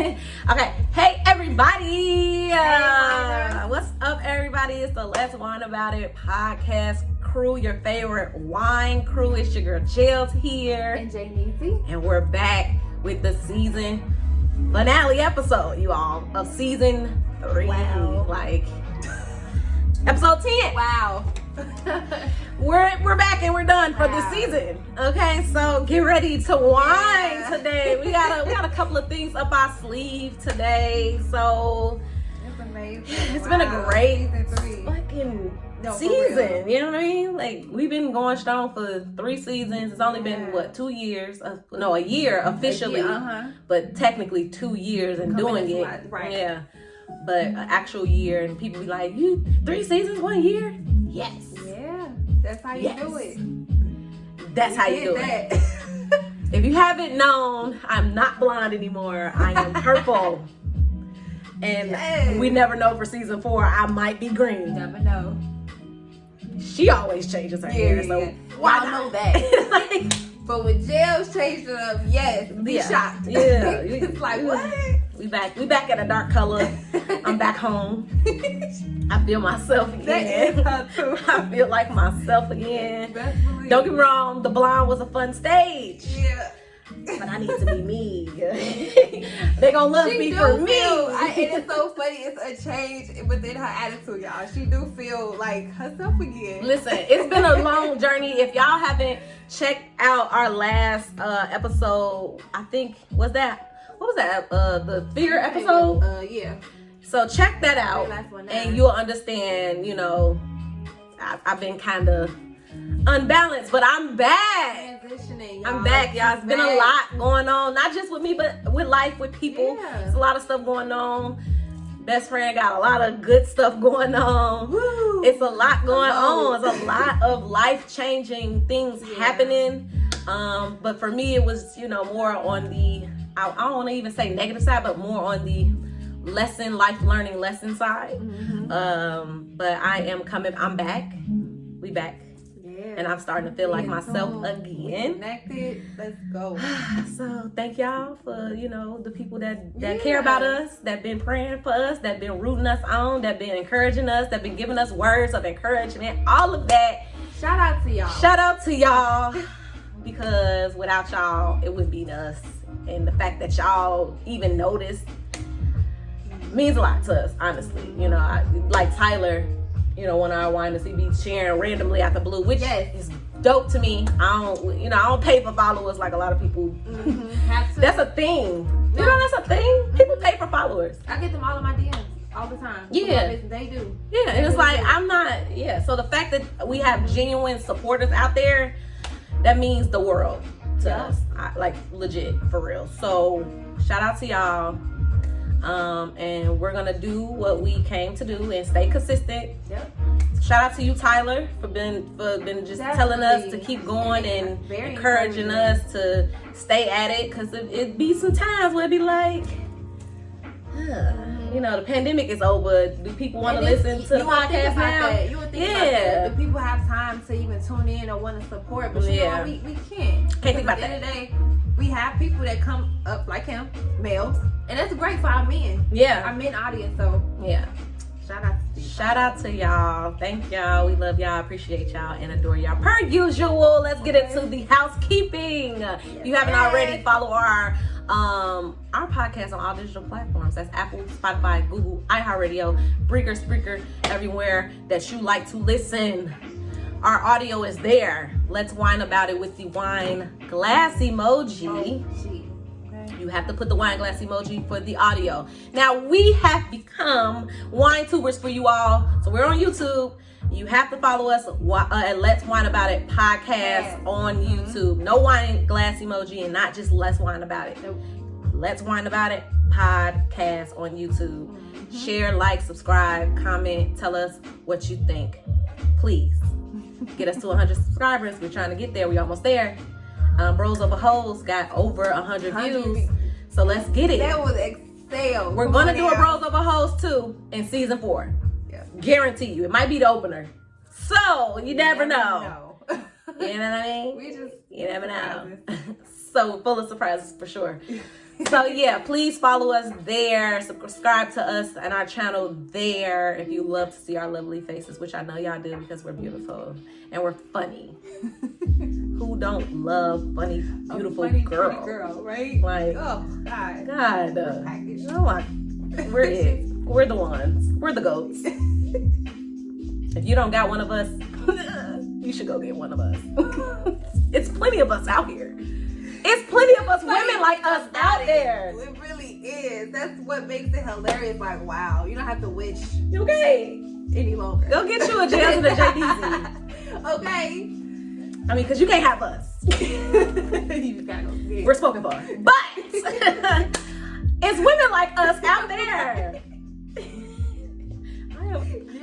Okay. Hey, everybody. What's up, everybody? It's the Let's Wine About It podcast crew, your favorite wine crew. It's your girl, Jills here. And Jay-Neezy. And we're back with the season finale episode, you all, of season 3. Wow. Like, episode 10. Wow. We're back and we're done for this season. Okay, so get ready to wine today. We got a couple of things up our sleeve today. So It's amazing. It's been a great season 3. fucking No, for season. You know what I mean? Like, we've been going strong for 3 seasons. It's only been what, 2 years? No, a year officially, but technically 2 years and doing it. Right. Yeah, but an actual year, and people be like, "You 3 seasons, 1 year?" Yes. Yeah. That's how you do it. That's how you do it. If you haven't known, I'm not blonde anymore. I am purple. And we never know for season 4, I might be green. You never know. She always changes her hair, so why Y'all not? know that. Like, But when Jill's changed it up, yes, be shocked. Yeah. It's like, what? We back at a dark color. I'm back home. I feel myself again. That is her too. I feel like myself again. Best believe. Don't get me wrong, the blonde was a fun stage. Yeah. But I need to be me. They gonna love me for me. And it's so funny. It's a change within her attitude, y'all. She do feel like herself again. Listen, it's been a long journey. If y'all haven't checked out our last episode, I think what was that? The fear episode. Yeah. So check that out, Last one, and you'll understand. You know, I've been kind of unbalanced, but I'm back. Transitioning. I'm back, y'all. It's been a lot going on, not just with me, but with life, with people. Yeah. It's a lot of stuff going on. Best friend got a lot of good stuff going on. Woo. It's a lot going on. It's a lot of life-changing things happening. But for me, it was, more on the, I don't want to even say negative side, but more on the life learning lesson side. But I'm back. We back. And I'm starting to feel like myself again. Connected. Let's go. So thank y'all for, the people that care about us, that been praying for us, that been rooting us on, that been encouraging us, that been giving us words of encouragement, all of that. Shout out to y'all. Shout out to y'all, because without y'all, it wouldn't be us. And the fact that y'all even noticed means a lot to us, honestly. Like Tyler, one of our wine to be sharing randomly out the blue, which is dope to me. I don't pay for followers like a lot of people. Have to. That's a thing. That's a thing. People pay for followers. I get them all in my DMs all the time. Yeah. They do. Yeah, and it's like, I'm not, so the fact that we have genuine supporters out there, that means the world to us. Like, legit, for real. So, shout out to y'all. And we're gonna do what we came to do and stay consistent. Yep. Shout out to you, Tyler, for been just telling us to keep going and encouraging us to stay at it, because it be some times where it be like, the pandemic is over. Do people want to listen to the podcast now? You would think about that. Do people have time to even tune in or want to support? But we can't. Can't think about at the end of the day, we have people that come up like him, males, and that's great for our men. Yeah. Our men audience. So yeah. Shout out to y'all. Thank y'all. We love y'all, appreciate y'all, and adore y'all. Per usual, let's get into the housekeeping. If you haven't already, follow our podcast on all digital platforms. That's Apple, Spotify, Google, iHeartRadio, Breaker, Spreaker, everywhere that you like to listen. Our audio is there. Let's wine about it with the wine glass emoji. You have to put the wine glass emoji for the audio. Now, we have become wine tubers for you all. So we're on YouTube. You have to follow us at Let's Wine About It podcast on YouTube. No wine glass emoji, and not just Let's Wine About It. Let's Wine About It podcast on YouTube. Share, like, subscribe, comment, tell us what you think. Please get us to 100 subscribers. We're trying to get there. We're almost there. Bros Over Hoes got over 100 views. So let's get it. That was excel. We're going to do a Bros Over Hoes too in season 4. Yeah. Guarantee you. It might be the opener. So, you never know. You know what I mean? You never know. So full of surprises for sure. So yeah, please follow us there. Subscribe to us and our channel there if you love to see our lovely faces, which I know y'all do because we're beautiful and we're funny. Who don't love funny, beautiful funny, girl? pretty girl, right? Like, oh God, God, we're it. We're the ones. We're the goats. If you don't got one of us, you should go get one of us. It's plenty of us out here. It's plenty of us women like us out there. It really is. That's what makes it hilarious. Like, wow, you don't have to wish Okay. any longer. Go get you a Jazz and a JDZ. Okay. I mean, because you can't have us. You just gotta go get it. We're spoken for. But it's women like us out there.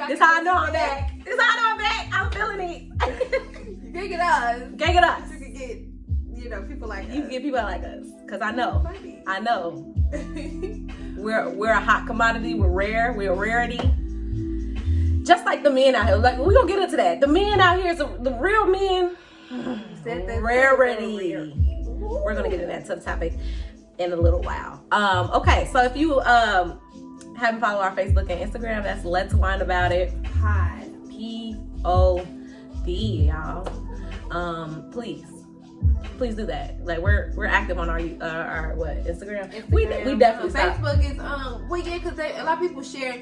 This how I know I'm back. This how I know I'm back. I'm feeling it. You can get us. Gang it us. You can get, people like us. You can get people like us. Because I know. Funny. I know. We're a hot commodity. We're rare. We're a rarity. Just like the men out here. Like, we're going to get into that. The men out here, the real men, rarity. We're going to get into that topic in a little while. Okay, so if you haven't followed our Facebook and Instagram, that's Let's Wine About It Pod. POD, y'all. Please do that. Like, we're active on our what, Instagram? We definitely stop. Facebook is because a lot of people share.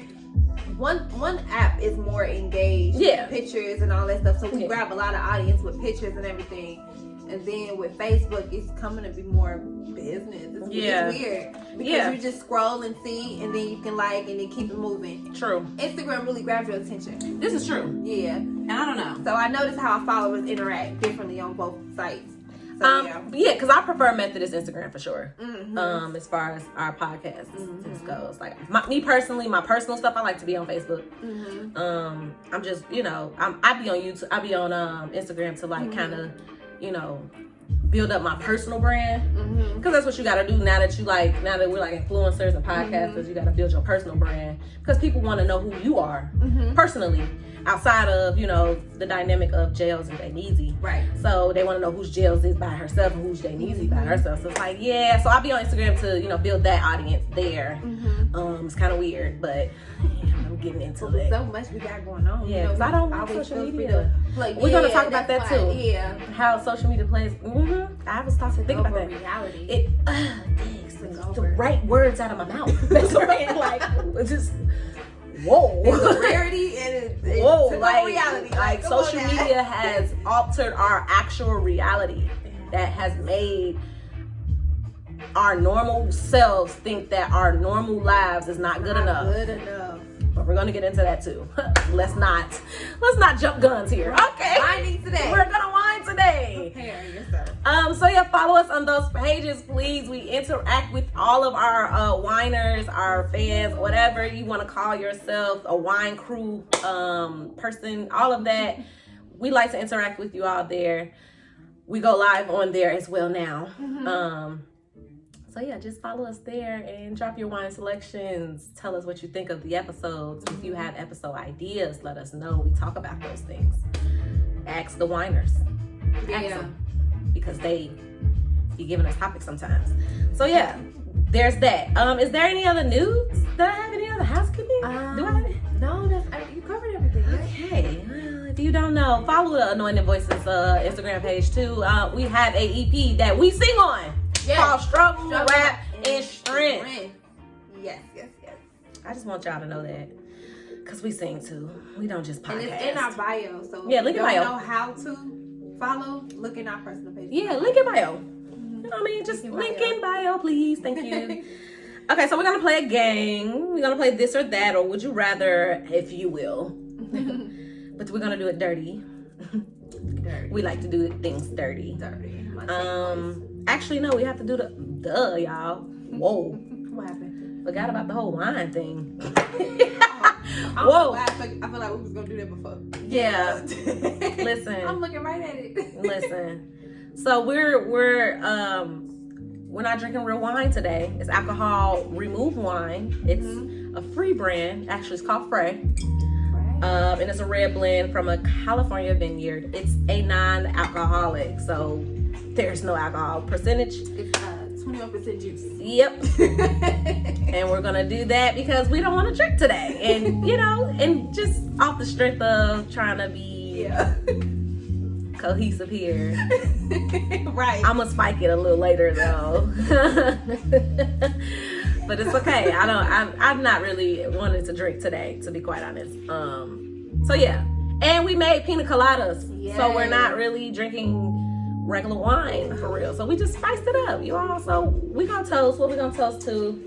One app is more engaged with pictures and all that stuff, so we grab a lot of audience with pictures and everything. And then with Facebook, it's coming to be more business. It's weird because you just scroll and see, and then you can like, and then keep it moving. True. Instagram really grabs your attention. This is true. Yeah. And I don't know. So I noticed how our followers interact differently on both sites. So, because I prefer Methodist Instagram for sure. Mm-hmm. As far as our podcast goes, like me personally, my personal stuff, I like to be on Facebook. Mm-hmm. I'm just, I be on YouTube, I be on Instagram to like kind of, build up my personal brand, because that's what you got to do now that we're like influencers and podcasters. You got to build your personal brand because people want to know who you are personally, outside of the dynamic of Jails and Jayneezy. Right. So they want to know who's Jails is by herself and who's Jayneezy by herself. So it's like, so I'll be on Instagram to build that audience there. It's kind of weird, but I'm getting into it. So much we got going on. Yeah, because I don't like social media. We're gonna talk about that too. Yeah, how social media plays. I was thinking about that. Reality. It the right words out of my mouth. That's what I'm saying. Like, it's just. Whoa. It's a rarity and it's like reality. Like social media has altered our actual reality. That has made our normal selves think that our normal lives is not good enough. But we're gonna get into that too. Let's not jump guns here. Okay. Whining today. We're gonna whine today. Prepare yourself. So follow us on those pages, please. We interact with all of our whiners, our fans, whatever you want to call yourself, a wine crew person, all of that. We like to interact with you all there. We go live on there as well now. So just follow us there and drop your wine selections. Tell us what you think of the episodes. If you have episode ideas, let us know. We talk about those things. Ask the whiners. Ask them, because they be giving us topics sometimes. So there's that. Is there any other news? Do I have any other housekeeping? Do I? No, you covered everything. Okay. Well, if you don't know, follow the Anointed Voices Instagram page too. We have a EP that we sing on. Called Struggle, Rap, and Strength. Yes. I just want y'all to know that, because we sing too. We don't just podcast. And it's in our bio, so link in bio. If you don't know how to follow, look in our personal page. Link in bio. You know what I mean? Just link in bio, please. Thank you. Okay, so we're gonna play a game. We're gonna play this or that, or would you rather, if you will. But we're gonna do it dirty. We like to do things dirty. Actually, no, we have to do y'all. Whoa. What happened? Forgot about the whole wine thing. Whoa. I feel like we was going to do that before. Yeah. Listen. I'm looking right at it. Listen. So we're not drinking real wine today. It's alcohol removed wine. It's a free brand. Actually, it's called Frey. And it's a red blend from a California vineyard. It's a non-alcoholic, so There's no alcohol percentage. It's 21% juice. Yep. And we're gonna do that because we don't want to drink today, and and just off the strength of trying to be cohesive here. Right. I'm gonna spike it a little later though. But it's okay. I'm not really wanting to drink today, to be quite honest. So yeah. And we made pina coladas. Yes. So we're not really drinking regular wine for real. So we just spiced it up, you all. So we gonna toast. What we gonna toast to?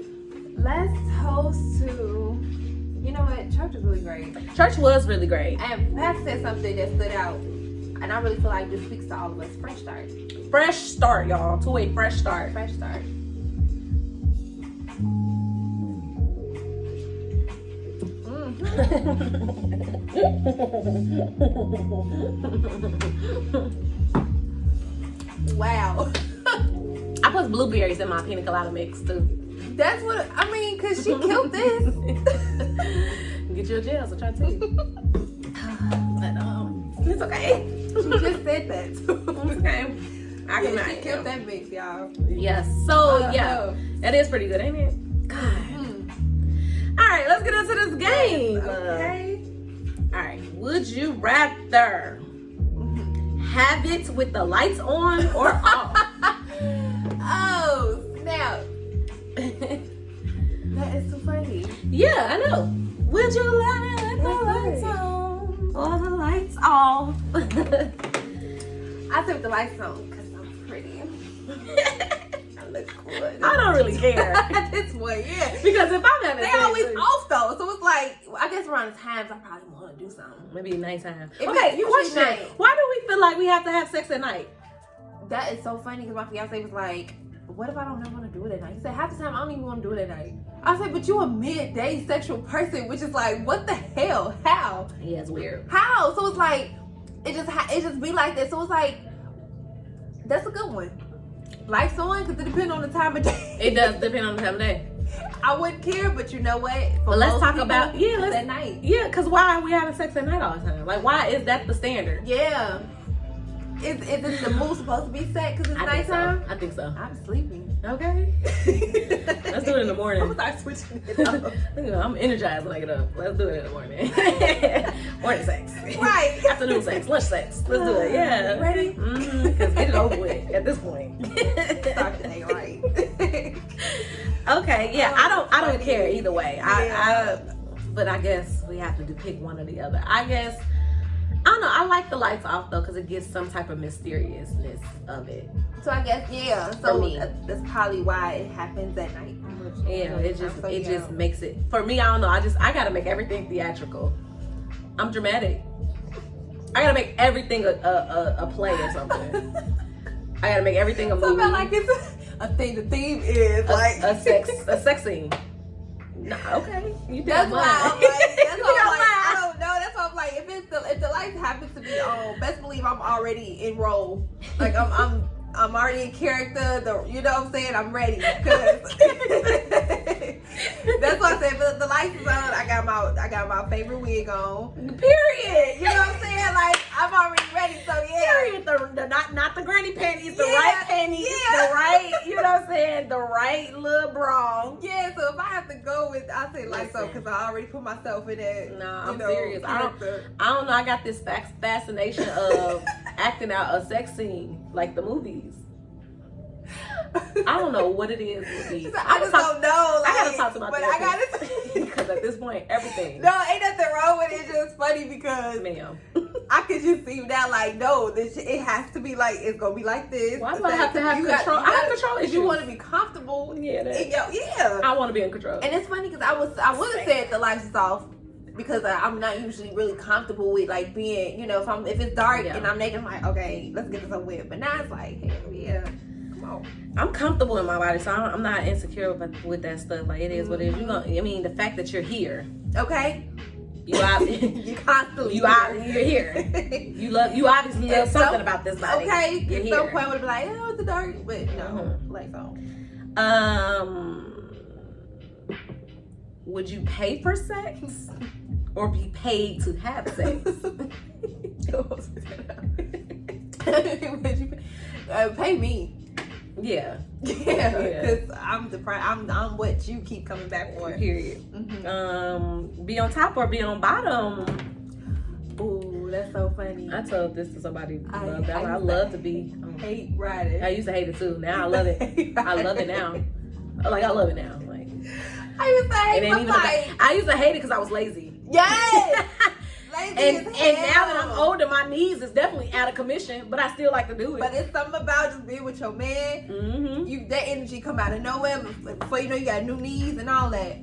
Let's toast to, you know what? Church was really great. Church was really great. And Pat said something that stood out. And I really feel like this speaks to all of us. Fresh start. Fresh start, y'all. To a fresh start. Fresh start. Wow. I put blueberries in my pina colada mix too. That's what I mean, cause she killed this. Get you a jail, so try to tell you. But it's okay. She just said that. It's okay. She killed that mix, y'all. Yes. So that is pretty good, ain't it? God. All right, let's get into this game. Okay. All right. Would you rather have it with the lights on or off? Oh, snap. That is so funny. Yeah, I know. Would you rather have the lights on or the lights off? I said with the lights on because I'm pretty. I look good. I don't really care. At this point, yeah. Because if I'm having they always off though, so it's like I guess around the times I probably want to do something. Maybe nighttime. Okay, question. Night. Why do we feel like we have to have sex at night? That is so funny because my fiance was like, "What if I don't ever want to do it at night?" He said, "Half the time I don't even want to do it at night." I said, "But you a midday sexual person," which is like, what the hell? How? Yeah, it's weird. How? So it's like, it just be like that. So it's like, that's a good one. Lights on because it depends on the time of day. It does depend on the time of day. I wouldn't care, but you know what? But let's talk about let's at night. Yeah, because why are we having sex at night all the time? Like, why is that the standard? Yeah. Is the mood supposed to be set because it's nighttime? I think so. I'm sleeping. Okay. Let's do it in the morning. I'm gonna start switching it up. I'm energized when I get up. Let's do it in the morning. Morning sex. Right. Afternoon sex. Lunch sex. Let's do it. Yeah. Ready? Because get it over with at this point. Start the day right. Okay. Yeah. I don't care either way. But I guess we have to pick one or the other. I guess. I don't know. I like the lights off though because it gives some type of mysteriousness of it. So I guess So that's probably why it happens at night. Yeah, it just makes it for me. I don't know. I gotta make everything theatrical. I'm dramatic. I gotta make everything a play or something. I gotta make everything a movie. So I feel like it's a thing. The theme is like a sex scene. Nah, okay. You that's why I'm like, I don't know. That's why I'm like, if the lights happens to be on, best believe I'm already enrolled. Like I'm already in character. You know what I'm saying? I'm ready. Cause that's what I said. But the lights is on. I got my favorite wig on. Period. You know what I'm saying? Like I'm already ready. So yeah. Period. The not the granny panties. The right panties. Yeah. The right. You know what I'm saying? The right little bra. Yeah. So if I have to go with, I say lights on because I already put myself in that. No, I'm serious. I don't know. I got this fascination of acting out a sex scene like the movies. I don't know what it is. I just don't know. Like, I gotta talk to my therapist. But I gotta because at this point, everything. No, ain't nothing wrong with it. It's just funny because I could just see that like, no, it has to be like it's gonna be like this. Why do I have to have control? I have control issues. You want to be comfortable. Yeah. I want to be in control. And it's funny because I would have said the lights is off. Because I'm not usually really comfortable with like being, if it's dark and I'm naked, I'm like, okay, let's get this over with. But now it's like, hell yeah, come on. I'm comfortable in my body, so I'm not insecure with that stuff. Like it is what it is. The fact that you're here, okay, you constantly you're here. You obviously love something about this body. Okay, at some point would be like, oh, it's dark, but no, like so. Would you pay for sex? Or be paid to have sex? Pay me. Yeah. Because I'm deprived. I'm what you keep coming back for. Period. Be on top or be on bottom. Ooh, that's so funny. I told this to somebody. I love to be. Hate riding. I used to hate it too. Now I love it. I love it now. Like I love it now. Like I used to hate it. I used to hate it because I was lazy. Yes. And now that I'm older, my knees is definitely out of commission, but I still like to do it. But it's something about just being with your man. Mm-hmm. That energy come out of nowhere. Before you know, you got new knees and all that.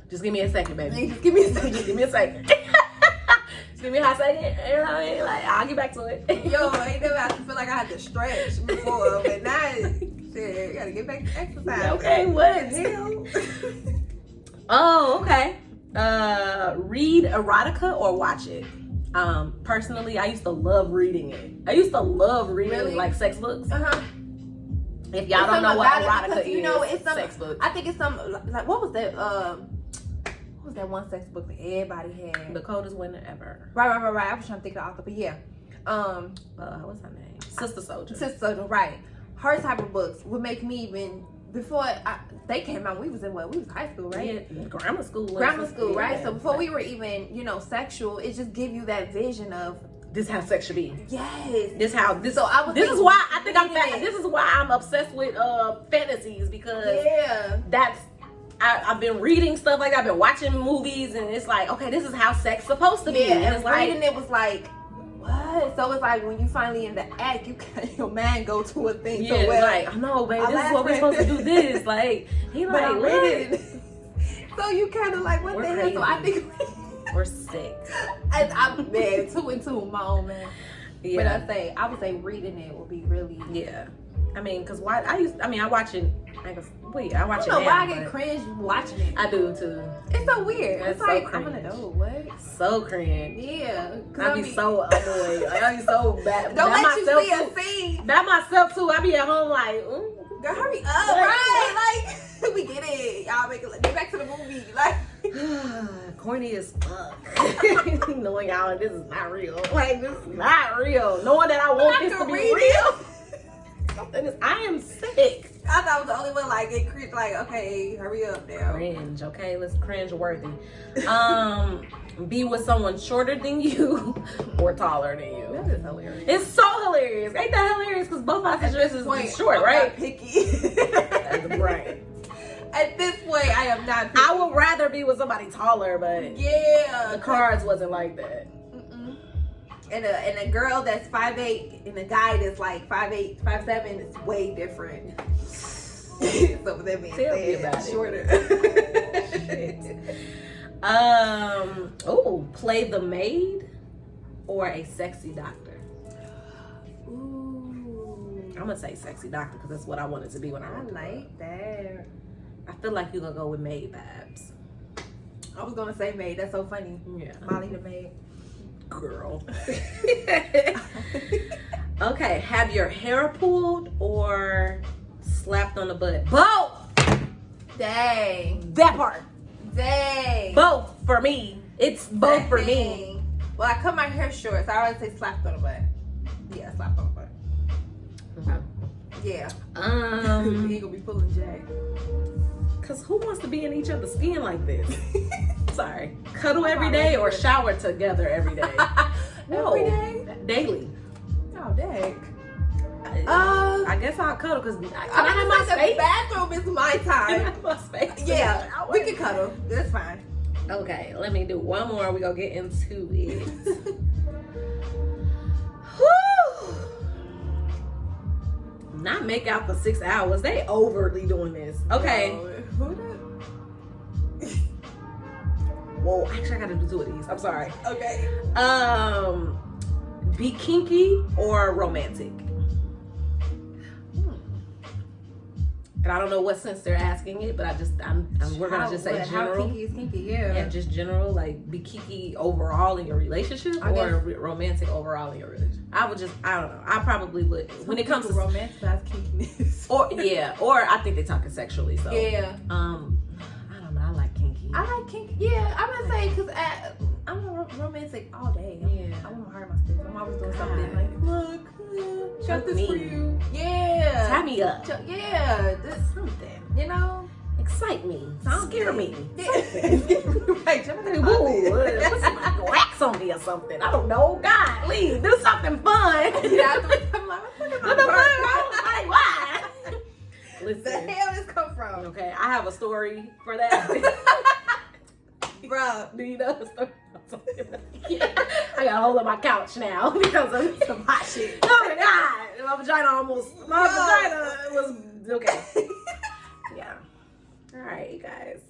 Just give me a second, baby. Just give me a second. Just give me a second. Just give me a hot second. You know what I mean? Like, I'll get back to it. Yo, I ain't never had to feel like I had to stretch before, but now, shit, you gotta get back to exercise. Okay, what the hell? Oh, okay. Read erotica or watch it. Personally, I used to love reading it. I used to love reading like sex books. If y'all don't know what erotica is, you know, it's some sex books. I think it's some like what was that? What was that one sex book that everybody had? The Coldest Winter Ever. Right. I was trying to think of the author, but yeah. What's her name? Sister Soldier. Sister Soldier, right? Her type of books would make me even. Before they came out, we was in what? We was high school, right? Yeah, grammar school, right? Yeah. So before we were even, sexual, it just give you that vision of this is how sex should be. Yes. This is why I think this is why I'm obsessed with fantasies because I've been reading stuff like that. I've been watching movies and it's like, okay, this is how sex supposed to be. Yeah, and it's reading it was like, what? So it's like when you finally in the act, your man go to a thing. Yeah, so like, no, babe, this is what we're supposed to do. This, like, he like, read. So you kind of like, what the hell? So I think we're sick. I'm man, 2 and 2, my own man. Yeah. But I would say reading it would be really. Yeah. I mean, cause why? I watch it. I watch it. I don't know why I get cringe watching it. I do too. It's so weird. It's so like cringe. I'm gonna know what. So cringe. Yeah. I be so annoyed. I be so bad. Don't let you see a scene. That myself too. I be at home like, girl, hurry up, right? Like, we get it. Y'all get back to the movie. Like, corny as fuck. Knowing y'all, this is not real. Like, this is not real. Knowing that I want this to be real. I am sick. I thought I was the only one like get cringe. Like, okay, hurry up now. Cringe, okay? Let's cringe worthy. Be with someone shorter than you or taller than you. That is hilarious. It's so hilarious. Ain't that hilarious? Because both our situations is short, right? Picky. Right. At this point, I am not picky. I would rather be with somebody taller, but the cards wasn't like that. And a girl that's 5'8" and a guy that's like 5'8", 5'7" is way different. So with that being said, shorter. Play the maid or a sexy doctor. Ooh. I'm gonna say sexy doctor because that's what I wanted to be when I like that. I feel like you're gonna go with maid vibes. I was gonna say maid. That's so funny. Yeah. Molly the maid. Girl. Okay, have your hair pulled or slapped on the butt? Both. Dang. That part. Dang. Both for me. It's both for me. Well, I cut my hair short, so I always say slapped on the butt. Yeah, slapped on the butt. Okay. Yeah. You ain't gonna be pulling jack. Cause who wants to be in each other's skin like this? Sorry. Cuddle every day or shower together every day? No. Every day? Daily. Oh, dang. I guess I'll cuddle because I have my space. The bathroom is my time. I have my space. Yeah, we can cuddle. That's fine. Okay, let me do one more. We're going to get into it. Whew. Not make out for 6 hours. They overly doing this. Okay. Whoa, actually I gotta do 2 of these. I'm sorry. Okay. Be kinky or romantic? And I don't know what sense they're asking it, but we're gonna just say general. How kinky is kinky? Yeah. Yeah, just general, like be kinky overall in your relationship or romantic overall in your relationship. I don't know. I probably would when it comes to romanticize kinkiness. Or I think they're talking sexually. So yeah. I don't know. I like kinky. I like kinky. Yeah, I'm gonna say because I'm romantic all day. Yeah. I want to hurt myself. I'm always doing something like, look, shut this me. for you. Yeah. Tie me up. Yeah. That's Something. you know. Excite me. Scare me. Right. Put some wax on me or something. I don't know. God, please do something fun. Yeah, I'm like, Like, why? Listen, the hell this come from? Okay, I have a story for that. Bro, do you know the story? Yeah. I got a hold of my couch now because of some hot shit. Oh my God. My vagina was okay. Yeah. All right, you guys.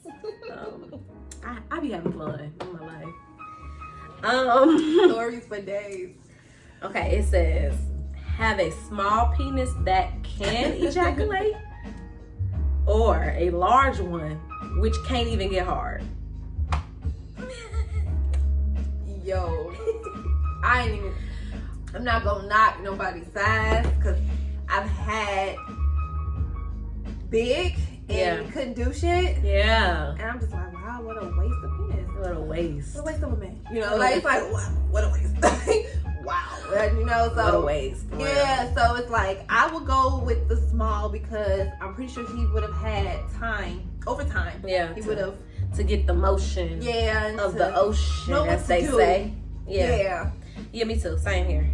I be having fun in my life. Stories for days. Okay, it says, have a small penis that can ejaculate or a large one which can't even get hard. Yo, I'm not gonna knock nobody's size because I've had big and couldn't do shit. Yeah. And I'm just like, wow, what a waste of penis. What a waste. What a waste of a man. You know, like, it's like, wow, what a waste. Wow. You know, so. What a waste. Yeah, so it's like, I would go with the small because I'm pretty sure he would have had time, over time. Yeah. He would have. To get the motion of the ocean, as they say. Yeah. Yeah, me too. Same here.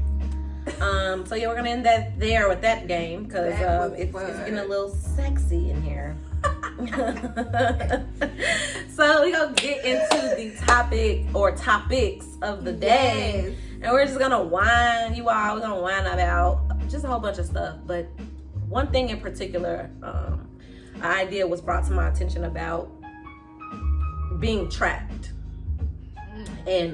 So yeah, we're gonna end that there with that game because it's getting a little sexy in here. So we're gonna get into the topics of the day, and we're just gonna whine you all. We're gonna whine about just a whole bunch of stuff, but one thing in particular, an idea was brought to my attention about being trapped, and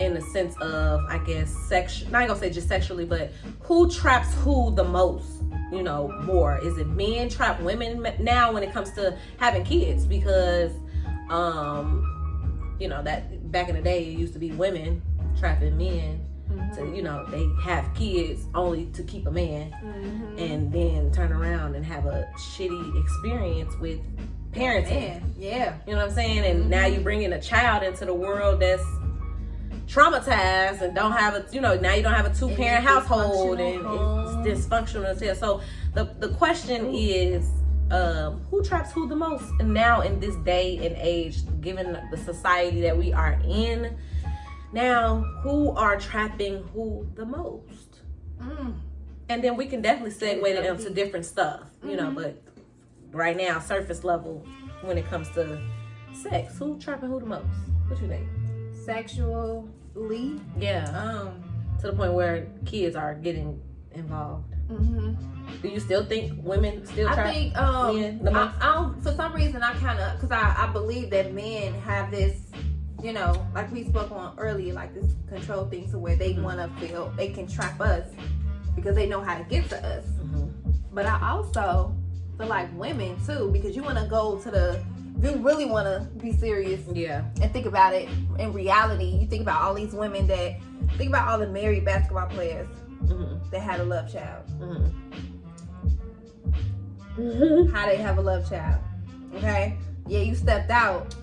in the sense of, I guess, sexual. Not gonna say just sexually, but who traps who the most? You know, more. Is it men trap women now when it comes to having kids? Because, you know, that back in the day it used to be women trapping men to, you know, they have kids only to keep a man, and then turn around and have a shitty experience with parenting. Yeah. You know what I'm saying? And now you bring in a child into the world that's traumatized and don't have a, you know, now you don't have a two-parent household and it's dysfunctional as hell. So the question is, who traps who the most? And now in this day and age, given the society that we are in now, who are trapping who the most? And then we can definitely segue it into different stuff, you know, but right now, surface level, when it comes to sex, who trapping who the most? What you think? Sexually? Yeah. To the point where kids are getting involved. Do you still think women still trap men the most? I don't, for some reason, I kind of, because I believe that men have this, you know, like we spoke on earlier, like this control thing, so where they want to feel they can trap us because they know how to get to us. But I also feel like women too, because you want to go to you really want to be serious, and think about it in reality. You think about all these women think about all the married basketball players that had a love child. How they have a love child? Okay, yeah, you stepped out,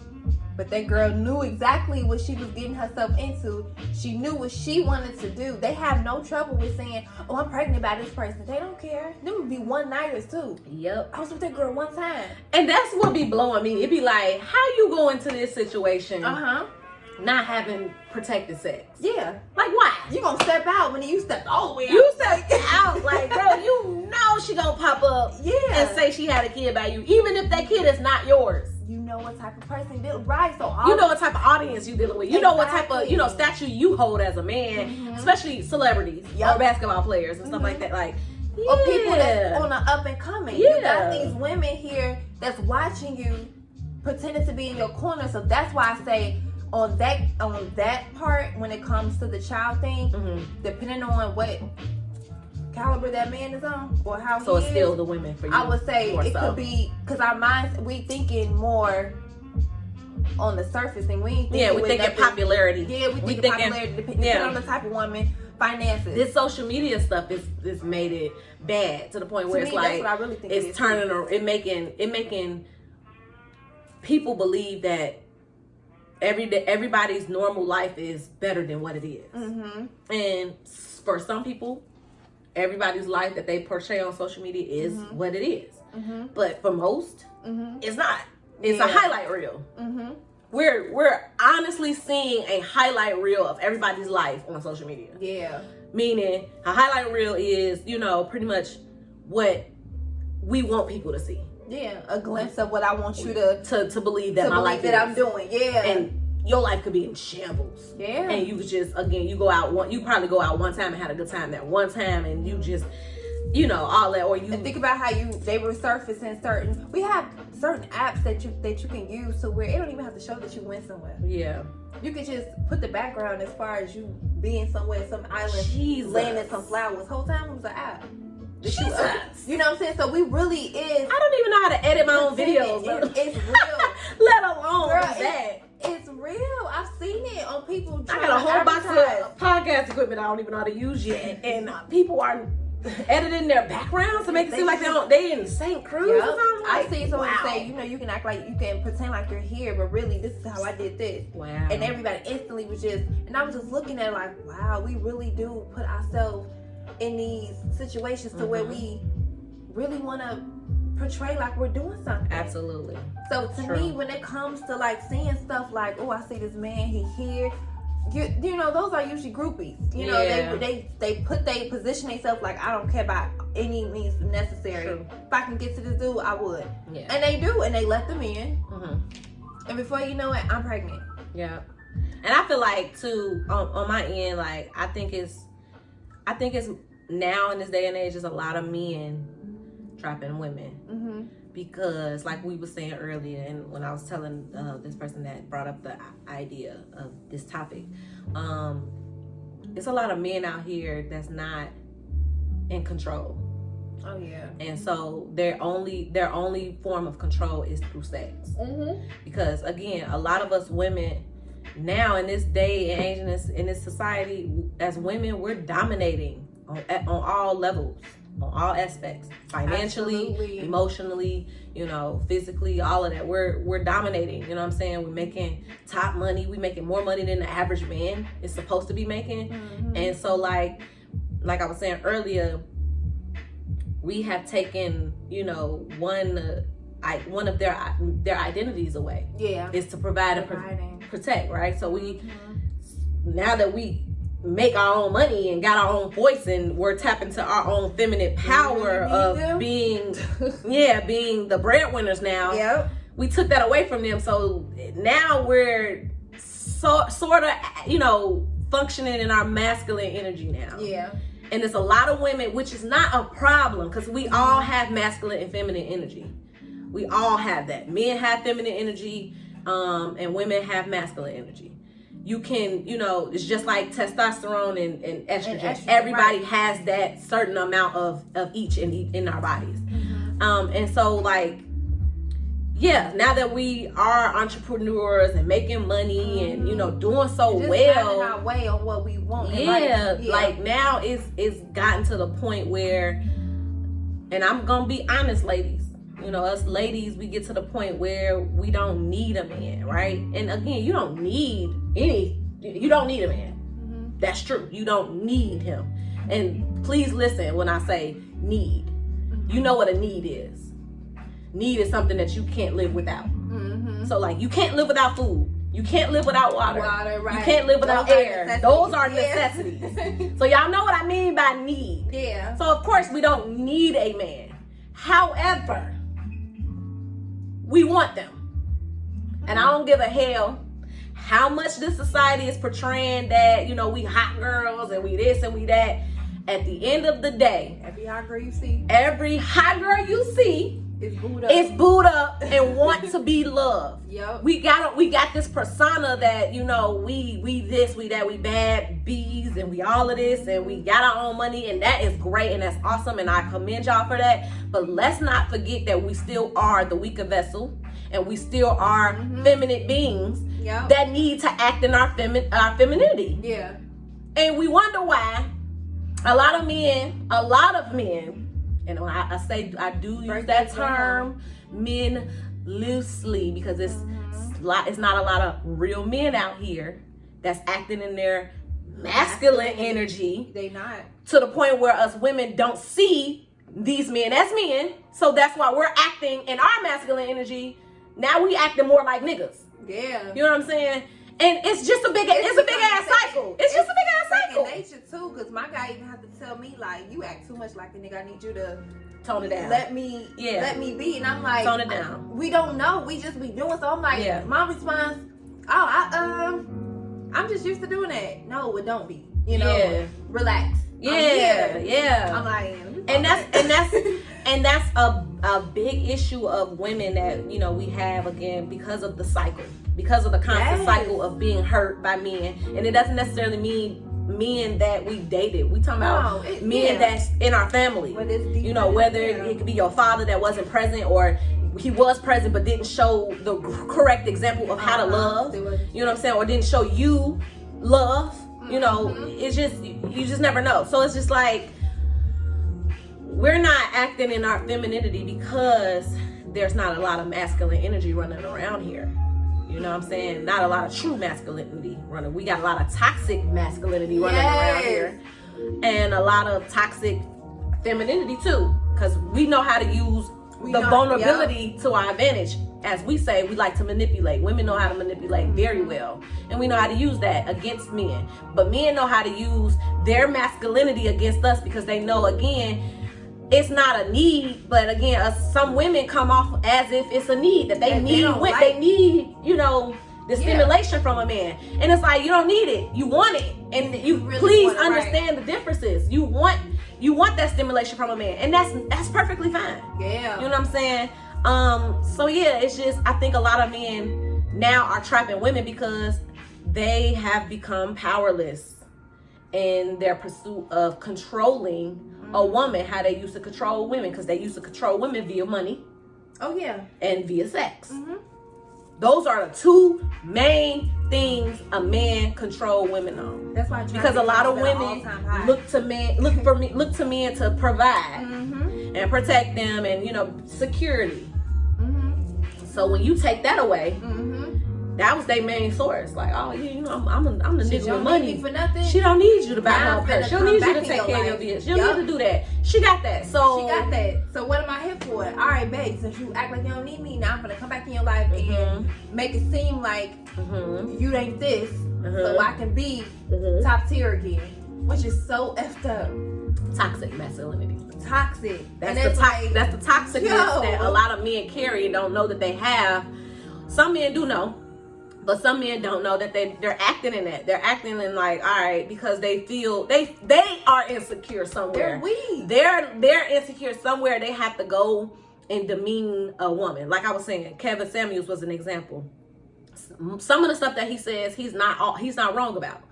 but that girl knew exactly what she was getting herself into. She knew what she wanted to do. They have no trouble with saying, "Oh, I'm pregnant by this person." They don't care. Them would be one-nighters too. Yep. I was with that girl one time. And that's what be blowing me. It be like, how you go into this situation not having protected sex? Yeah. Like, why? You gonna step out when you step all the way out. You step out, like, girl, you know she gonna pop up and say she had a kid by you, even if that kid is not yours. You know what type of person you right, so you know what type of audience you dealing with. You know what type of, you know, statue you hold as a man, especially celebrities or basketball players and stuff like that. Like, or people that's on the up and coming. You got these women here that's watching you, pretending to be in your corner. So that's why I say on that part, when it comes to the child thing, depending on what caliber that man is on or how so it's still the women for you. I would say it could be because our minds, we thinking more on the surface thing. We ain't thinking we thinking popularity. Yeah, we thinking popularity depending on the type of woman, finances. This social media stuff is made it bad to the point where it's like, that's what I really think it's turning or it making people believe that everybody's normal life is better than what it is. And for some people, everybody's life that they portray on social media is what it is. But for most, it's not. It's a highlight reel. We're honestly seeing a highlight reel of everybody's life on social media. Yeah. Meaning a highlight reel is, pretty much what we want people to see. Yeah, a glimpse of what I want you to believe that my life that I'm doing. Yeah. And your life could be in shambles. Yeah. And you just, again, you probably go out one time and had a good time that one time, and you just, all that, or you. And think about how they were surfacing we have certain apps that you can use to where it don't even have to show that you went somewhere. Yeah. You can just put the background as far as you being somewhere, some island, landing some flowers. Whole time it was an app. You know what I'm saying? So we really is. I don't even know how to edit my own videos. It's real. Let alone Girl, that. It's real. I've seen it on people. I got a whole box of podcast equipment I don't even know how to use yet, and people are editing their backgrounds to make it seem like they in St. Cruz or something. I see someone say, you can act like you can pretend like you're here, but really this is how I did this. Wow. And everybody instantly was and I was just looking at it like, wow, we really do put ourselves in these situations to where we really want to portray like we're doing something. Absolutely. So to me, when it comes to like seeing stuff like, oh, I see this man, he here. Those are usually groupies. They position themselves like, I don't care about any means necessary. True. If I can get to this dude, I would. Yeah. And they do, and they let them in. And before you know it, I'm pregnant. Yeah. And I feel like too, on my end, like I think it's now in this day and age, there's a lot of men trapping women. Because like we were saying earlier, and when I was telling this person that brought up the idea of this topic, it's a lot of men out here that's not in control. Oh yeah. And so their only form of control is through sex. Because again, a lot of us women now in this day and age, in this society, as women, we're dominating on all levels, on all aspects, financially, Absolutely. emotionally, physically, all of that. We're dominating, you know what I'm saying? We're making top money. We're making more money than the average man is supposed to be making. And so like I was saying earlier, we have taken, one of their identities away. Yeah. Is to provide and protect, right? So we, now that we make our own money and got our own voice, and we're tapping to our own feminine power of being the breadwinners now. Yep. We took that away from them, so now we're sort of functioning in our masculine energy now. Yeah. And there's a lot of women, which is not a problem, because we all have masculine and feminine energy. We all have that. Men have feminine energy, and women have masculine energy. You can, it's just like testosterone and estrogen. Everybody has that certain amount of each in our bodies. And so like, now that we are entrepreneurs and making money and, doing so just well. finding our way on what we want. Like now it's gotten to the point where, and I'm going to be honest, ladies, us ladies, we get to the point where we don't need a man, right? And again, you don't need a man. That's true. You don't need him. And please listen when I say need. You know what a need is. Need is something that you can't live without. So like, you can't live without food. You can't live without water. Right. You can't live without air. Those are necessities. So y'all know what I mean by need. Yeah. So of course we don't need a man. However, we want them. And I don't give a hell how much this society is portraying that, we hot girls and we this and we that. At the end of the day, every hot girl you see is booed up and want to be loved. Yep. We got this persona that, we this, we that, we bad bees and we all of this and we got our own money, and that is great and that's awesome and I commend y'all for that. But let's not forget that we still are the weaker vessel and we still are feminine beings that need to act in our femininity. Yeah. And we wonder why a lot of men, and when I do use that term, men loosely, because it's it's not a lot of real men out here that's acting in their masculine energy. They not. To the point where us women don't see these men as men. So that's why we're acting in our masculine energy. Now we acting more like niggas. Yeah. You know what I'm saying? And it's just a big ass cycle. It's just a big ass cycle. Nature too, because my guy even have to tell me like, you act too much like a nigga. I need you to tone it down. Let me be. And I'm like, tone it down. We don't know. We just be doing. So I'm like, my response, I'm just used to doing that. No, it don't be. You know, relax. Yeah. I'm like, and that's a big issue of women that, you know, we have, again, because of the cycle, because of the constant cycle of being hurt by men. And it doesn't necessarily mean men that we dated. We talking about men that's in our family. You know, whether it could be your father that wasn't present, or he was present but didn't show the correct example of how to love. You know what I'm saying? Or didn't show you love. You know, it's just, you just never know. So it's just like, we're not acting in our femininity because there's not a lot of masculine energy running around here. You know what I'm saying? Not a lot of true masculinity running. We got a lot of toxic masculinity running around here. And a lot of toxic femininity too. Because we know how to use the vulnerability to our advantage. As we say, we like to manipulate. Women know how to manipulate very well. And we know how to use that against men. But men know how to use their masculinity against us, because they know, again, it's not a need, but again, some women come off as if it's a need, that they need, they need, you know, the stimulation from a man. And it's like, you don't need it, you want it. And you really please understand the differences. You want that stimulation from a man, and that's perfectly fine. Yeah. You know what I'm saying? So yeah, it's just, I think a lot of men now are trapping women because they have become powerless in their pursuit of controlling a woman, how they used to control women, because they used to control women via money. Oh yeah. And via sex. Those are the two main things a man control women on. That's why, because a lot of women look to men to provide and protect them, and, you know, security. So when you take that away, that was their main source. Like, oh, yeah, you know, I'm the nigga with money. For nothing. She don't need you to buy her purse. She don't need you to take care of your bills. She don't need to do that. She got that. So she got that. So what am I here for? All right, babe. Since you act like you don't need me, now I'm gonna come back in your life and make it seem like you ain't this, so I can be top tier again, which is so effed up. Toxic masculinity. Toxic. That's the toxicness that a lot of men carry and don't know that they have. Some men do know. But some men don't know that they're acting in that. They're acting in like, all right, because they feel they are insecure somewhere. They're weak. They're insecure somewhere. They have to go and demean a woman. Like I was saying, Kevin Samuels was an example. Some of the stuff that he says, he's not wrong about.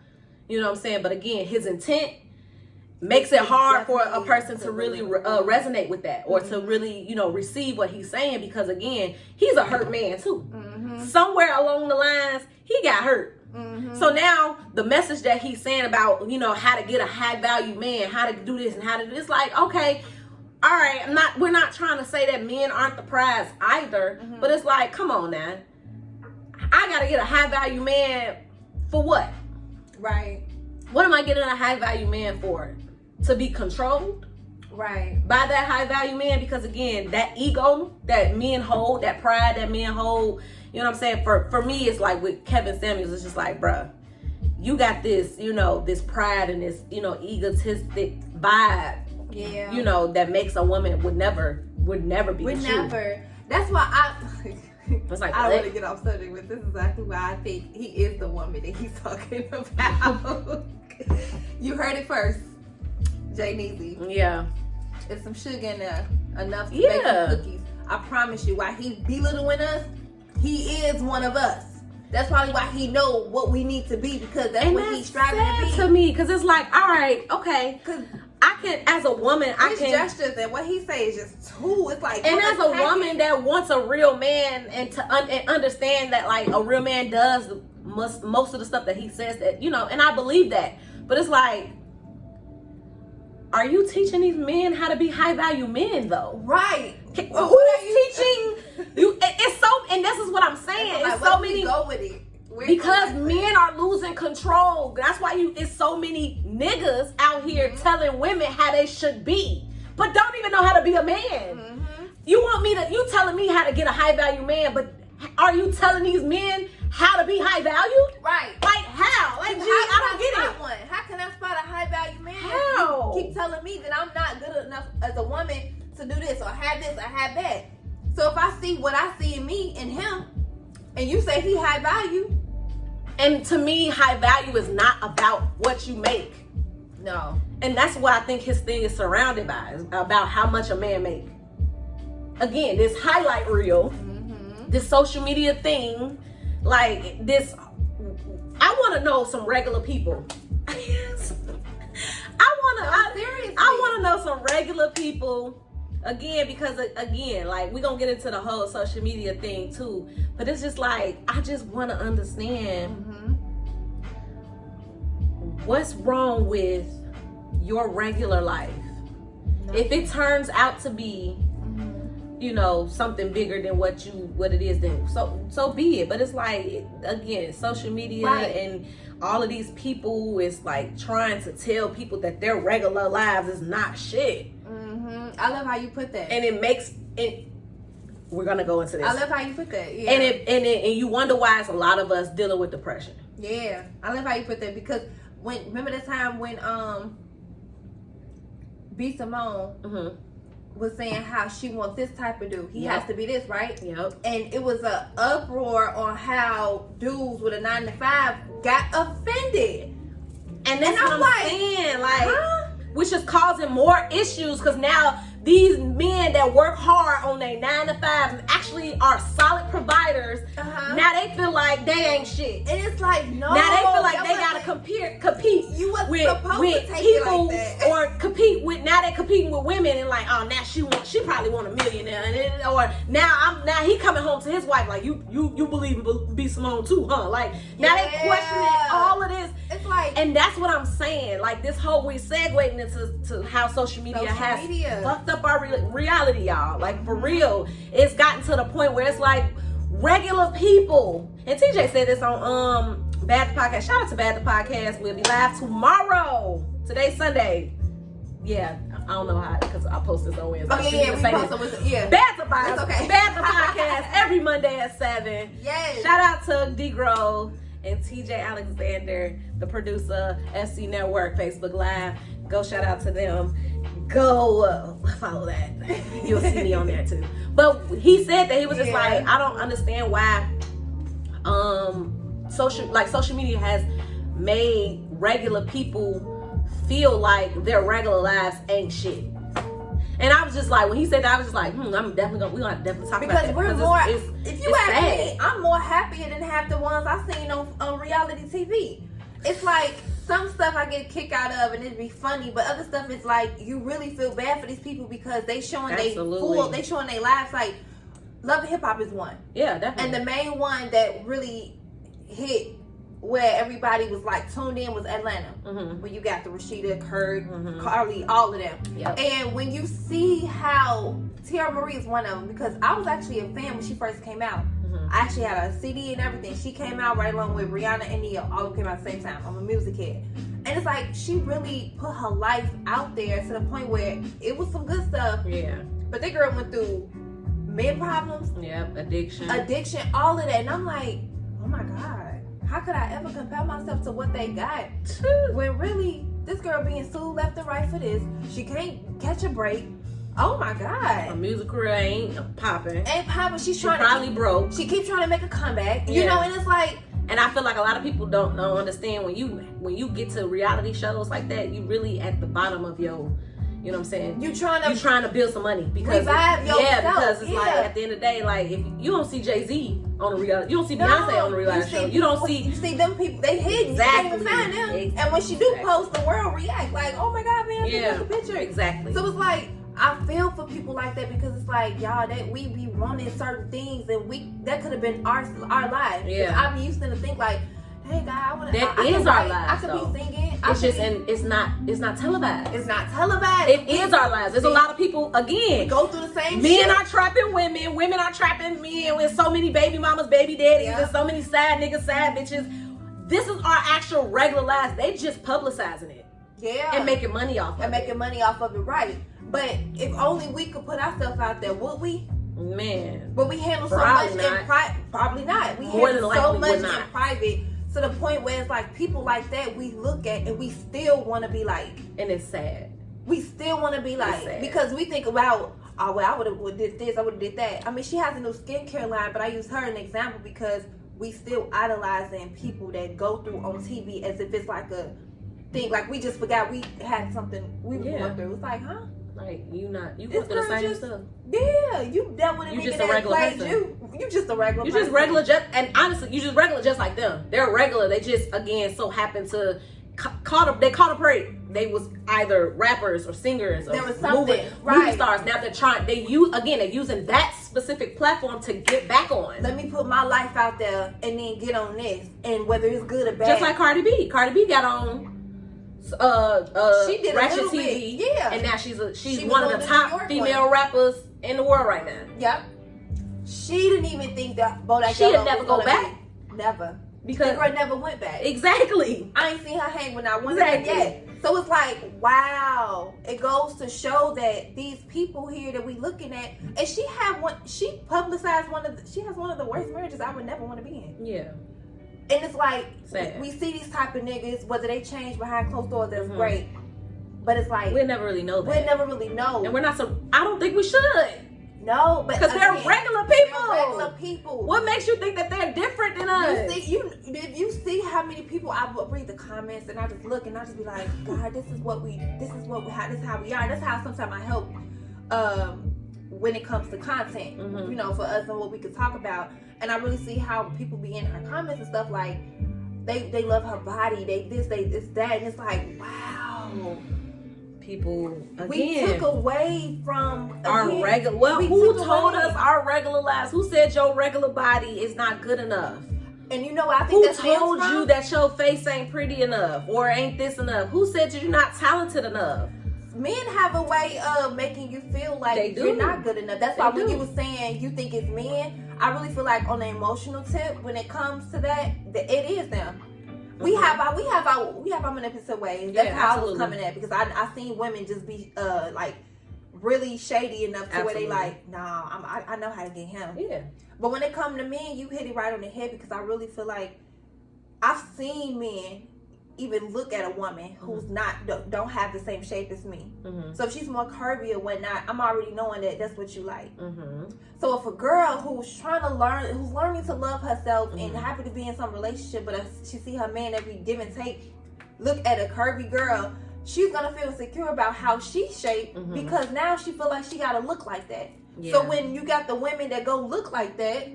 You know what I'm saying? But again, his intent makes it hard for a person to really resonate with that, or to really, you know, receive what he's saying, because again, he's a hurt man too. Somewhere along the lines, he got hurt. So now the message that he's saying about, you know, how to get a high value man, how to do this and how to do this, like, okay, all right, we're not trying to say that men aren't the prize either, but it's like, come on now, I gotta get a high value man for what? Right. What am I getting a high value man for? To be controlled? Right. By that high value man, because again, that ego that men hold, that pride that men hold, you know what I'm saying? For me, it's like with Kevin Samuels, it's just like, bruh, you got this, you know, this pride and this, you know, egotistic vibe. Yeah. You know, that makes a woman would never be Would never. That's why it's like, I don't want to get off subject, but this is exactly why I think he is the woman that he's talking about. You heard it first. Jay Neezy. Yeah. There's some sugar in there, enough to make some cookies. I promise you, while he's belittling us, he is one of us. That's probably why he know what we need to be, because that's what he's striving to be. To me, because it's like, all right, okay, because I can, as a woman, I can. Gestures and what he says is just too. It's like, and as a woman that wants a real man and to understand that, like, a real man does most of the stuff that he says, that, you know, and I believe that, but it's like, are you teaching these men how to be high value men though? Right. Who's teaching you? It's so, and this is is what I'm saying. Like, it's so many. Go with it. Because men are losing control. That's why it's so many niggas out here telling women how they should be, but don't even know how to be a man. You telling me how to get a high value man, but are you telling these men how to be high valued? Right. Like how? Like, I don't get it. One? How can I spot a high value man? How? You keep telling me that I'm not good enough as a woman to do this or have this or have that. So if I see what I see in me and him, and you say he high value. And to me, high value is not about what you make. No. And that's what I think his thing is surrounded by, is about how much a man make. Again, this highlight reel, this social media thing, like this, I want to know some regular people. I want to know some regular people. Again, because again, like, we're gonna get into the whole social media thing too, but it's just like, I just want to understand what's wrong with your regular life. If it turns out to be, you know, something bigger than what it is, then so be it. But it's like, again, social media and all of these people is like trying to tell people that their regular lives is not shit. I love how you put that. And it makes it. We're gonna go into this. I love how you put that. Yeah. And you wonder why it's a lot of us dealing with depression. Yeah, I love how you put that, because remember the time when B. Simone was saying how she wants this type of dude. He has to be this, right? Yep. And it was a uproar on how dudes with a 9 to 5 got offended. And that's what I'm saying, which is causing more issues, because now these men that work hard on their 9 to 5 and actually are solid providers, now they feel like they ain't shit. And it's like, no. Now they feel like they gotta compete with people, or compete with, now they competing with women, and like, oh, now she probably want $1 million now, or now he coming home to his wife like, you believe in B. Simone too, huh? Like, now they questioning all of this. It's like, and that's what I'm saying. Like, this whole, we segueing into how social media has fucked up our reality, y'all. Like, for real, it's gotten to the point where it's like regular people. And TJ said this on Bad the Podcast. Shout out to Bad the Podcast. We'll be live tomorrow. Today's Sunday. Yeah, I don't know how, because I post this on Wednesday. Oh yeah, we post it. Bad the Podcast. Okay. Bad the Podcast every Monday at 7. Yes. Shout out to D Grove and TJ Alexander, the producer, SC Network, Facebook Live. Go shout out to them. Go follow that. You'll see me on there too. But he said that he was just like, I don't understand why social media has made regular people feel like their regular lives ain't shit. And I was just like, when he said that, I was just like, we're gonna definitely talk about that. Because we're more, if you ask me, I'm more happier than half the ones I've seen on reality TV. It's like, some stuff I get a kick out of and it'd be funny, but other stuff is like, you really feel bad for these people because they showing they showing their lives. Like, Love and Hip Hop is one. Yeah, definitely. And the main one that really hit where everybody was like tuned in was Atlanta. When you got the Rashida, Kurt, Carly, all of them. Yep. And when you see how Tierra Marie is one of them, because I was actually a fan when she first came out. I actually had a CD and everything. She came out right along with Rihanna and Nia. All of them came out at the same time. I'm a music head. And it's like, she really put her life out there to the point where it was some good stuff. Yeah. But that girl went through men problems. Yep, addiction, all of that. And I'm like, oh my God, how could I ever compare myself to what they got? When really, this girl being sued left and right for this. She can't catch a break. Oh my God. Her music career ain't popping. She's probably broke. She keeps trying to make a comeback. You know, and it's like, and I feel like a lot of people don't understand when you get to reality shows like that, you really at the bottom of your, you know what I'm saying? You trying to build some money because because it's like, at the end of the day, like, if you don't see Jay-Z on a reality, you don't see Beyonce on a reality show. You see them people, they hidden. Exactly. You can't even find them. And when she do post, the world react like, oh my God, man, take a picture. Exactly. So it's like, I feel for people like that, because it's like, y'all, that we be wanting certain things, and that could have been our life. Yeah. I be used to think like, hey, God, I is our life. I could be singing, It's just, and it's not televised. It's not televised. It is our lives. There's a lot of people, again, we go through the same men shit. are trapping women are trapping men with so many baby mamas, baby daddies, and so many sad niggas, sad bitches. This is our actual regular lives. They just publicizing it. Yeah. And making money off of it. And making money off of it, right. But if only we could put ourselves out there, would we? Man. But we handle so much in private. Probably not. We handle so much in private to the point where it's like people like that we look at and we still want to be like. And it's sad. We still want to be like, because we think about, oh, well, I would have did this, I would have did that. I mean, she has a new skincare line, but I use her as an example because we still idolizing people that go through on TV as if it's like a thing. Like, we just forgot we had something we were going through. It's like, huh? Like, you went through the same stuff. Yeah, you dealt with it. You just a regular person. You just a regular person. You just regular, and honestly, you just regular just like them. They're regular. They just, again, so happen to caught a break. They was either rappers or singers or movie stars. Now they're using that specific platform to get back on. Let me put my life out there and then get on this, and whether it's good or bad. Just like Cardi B. Cardi B got on she did Ratchet TV, and now she's one of the top female rappers in the world right now. Yep. She didn't even think that Bodak she'd never go back. Never. Because the girl never went back. Exactly. I ain't seen her hang with not one yet. So it's like, wow. It goes to show that these people here that we looking at, and she publicized she has one of the worst marriages I would never want to be in. Yeah. And it's like, sad. We see these type of niggas, whether they change behind closed doors, that's great. But it's like, we'll never really know that. We'll never really know. And we're not I don't think we should. No, but because they're regular people. They're regular people. What makes you think that they're different than us? If you see how many people, I will read the comments and I just look and I just be like, God, this is how we are. This is how sometimes I help when it comes to content, for us and what we could talk about. And I really see how people be in her comments and stuff like they love her body, this, that, and it's like, wow. People again, we took away from our regular. Well, who told us our regular lives? Who said your regular body is not good enough? And I think who told you that your face ain't pretty enough or ain't this enough? Who said you're not talented enough? Men have a way of making you feel like you're not good enough. That's why when you were saying you think it's men, I really feel like on the emotional tip, when it comes to that it is them. We have our manipulative ways. That's how I was coming at, because I seen women just be like really shady enough to where they like, nah, I know how to get him. Yeah. But when it comes to men, you hit it right on the head, because I really feel like I've seen men even look at a woman who's don't have the same shape as me. So if she's more curvy or whatnot, I'm already knowing that that's what you like. So if a girl who's learning to love herself and happy to be in some relationship, but she see her man every give and take, look at a curvy girl, she's gonna feel insecure about how she's shaped, because now she feel like she gotta look like that. So when you got the women that go look like that,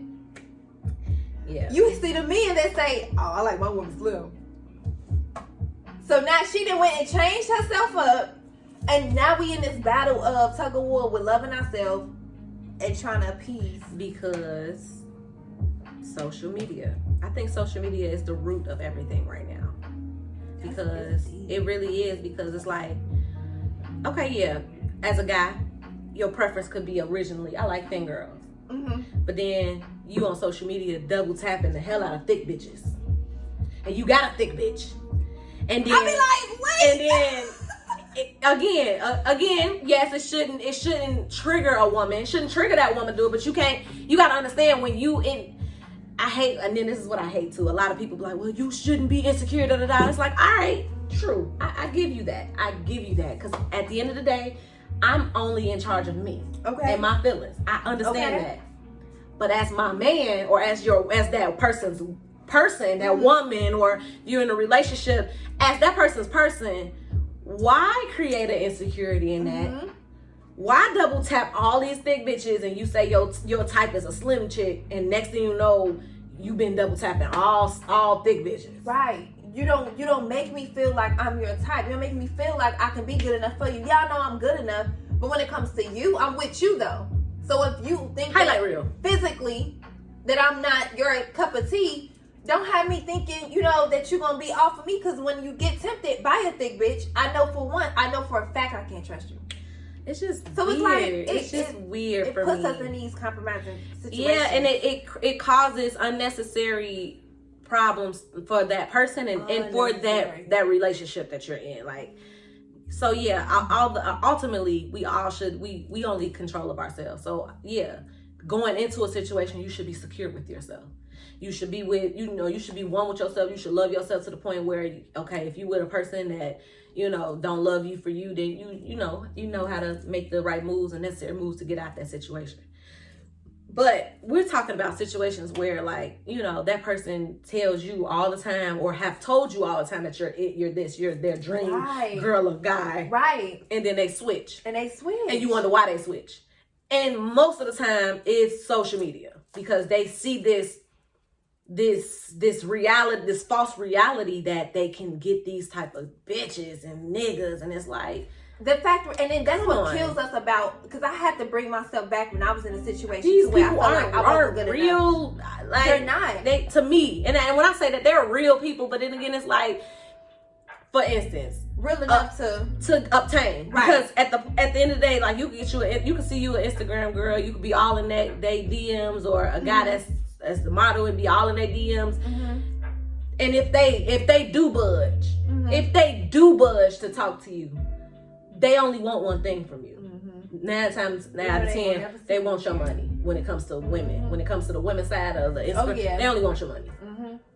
you see the men that say, oh, I like my woman slim. So now she done went and changed herself up, and now we in this battle of tug of war with loving ourselves and trying to appease. Because social media. I think social media is the root of everything right now. Because it really is. Because it's like, okay, yeah, as a guy, your preference could be originally, I like thin girls. But then you on social media double tapping the hell out of thick bitches. And you got a thick bitch. And then, I be like, wait. And then, again, yes, it shouldn't trigger a woman. It shouldn't trigger that woman to do it. But you got to understand when and then this is what I hate too. A lot of people be like, well, you shouldn't be insecure, It's like, all right, true. I give you that. Because at the end of the day, I'm only in charge of me. Okay. And my feelings. I understand that. But as my man, or as that person's person, that woman, or you're in a relationship, as that person's person, why create an insecurity in that? Why double tap all these thick bitches and you say your type is a slim chick, and next thing you know, you've been double tapping all thick bitches? Right. You don't make me feel like I'm your type. You don't make me feel like I can be good enough for you. Y'all know I'm good enough, but when it comes to you, I'm with you though. So if you think highlight reel physically that I'm not your cup of tea, don't have me thinking, you know, that you're gonna be off of me. Because when you get tempted by a thick bitch, I know for a fact I can't trust you. It's just so weird. It's like it's just weird for me. It puts us in these compromising situations. Yeah, and it causes unnecessary problems for that person and for that relationship that you're in. Like, so yeah, ultimately we all should we only control of ourselves. So yeah, going into a situation, you should be secure with yourself. You should be you should be one with yourself. You should love yourself to the point where, okay, if you with a person that, you know, don't love you for you, then you know how to make the right moves and necessary moves to get out that situation. But we're talking about situations where, like, you know, that person tells you all the time or have told you all the time that you're their dream girl or guy. Right. And then they switch. And you wonder why they switch. And most of the time it's social media, because they see this reality, this false reality that they can get these type of bitches and niggas, and it's like the fact, and then that's what kills us about, because I had to bring myself back when I was in a situation these where people I felt like I wasn't good real enough. Like, they're not. They, to me, and when I say that, they're real people, but then again, it's like, for instance, real enough to obtain, right? Because at the end of the day, like, you can see you an Instagram girl, you could be all in they DMs, or a guy that's the model and be all in their DMs. And if they do budge to talk to you, they only want one thing from you. 9 times out of 10, they want your money. When it comes to women, when it comes to the women's side of the Instagram, they only want your money.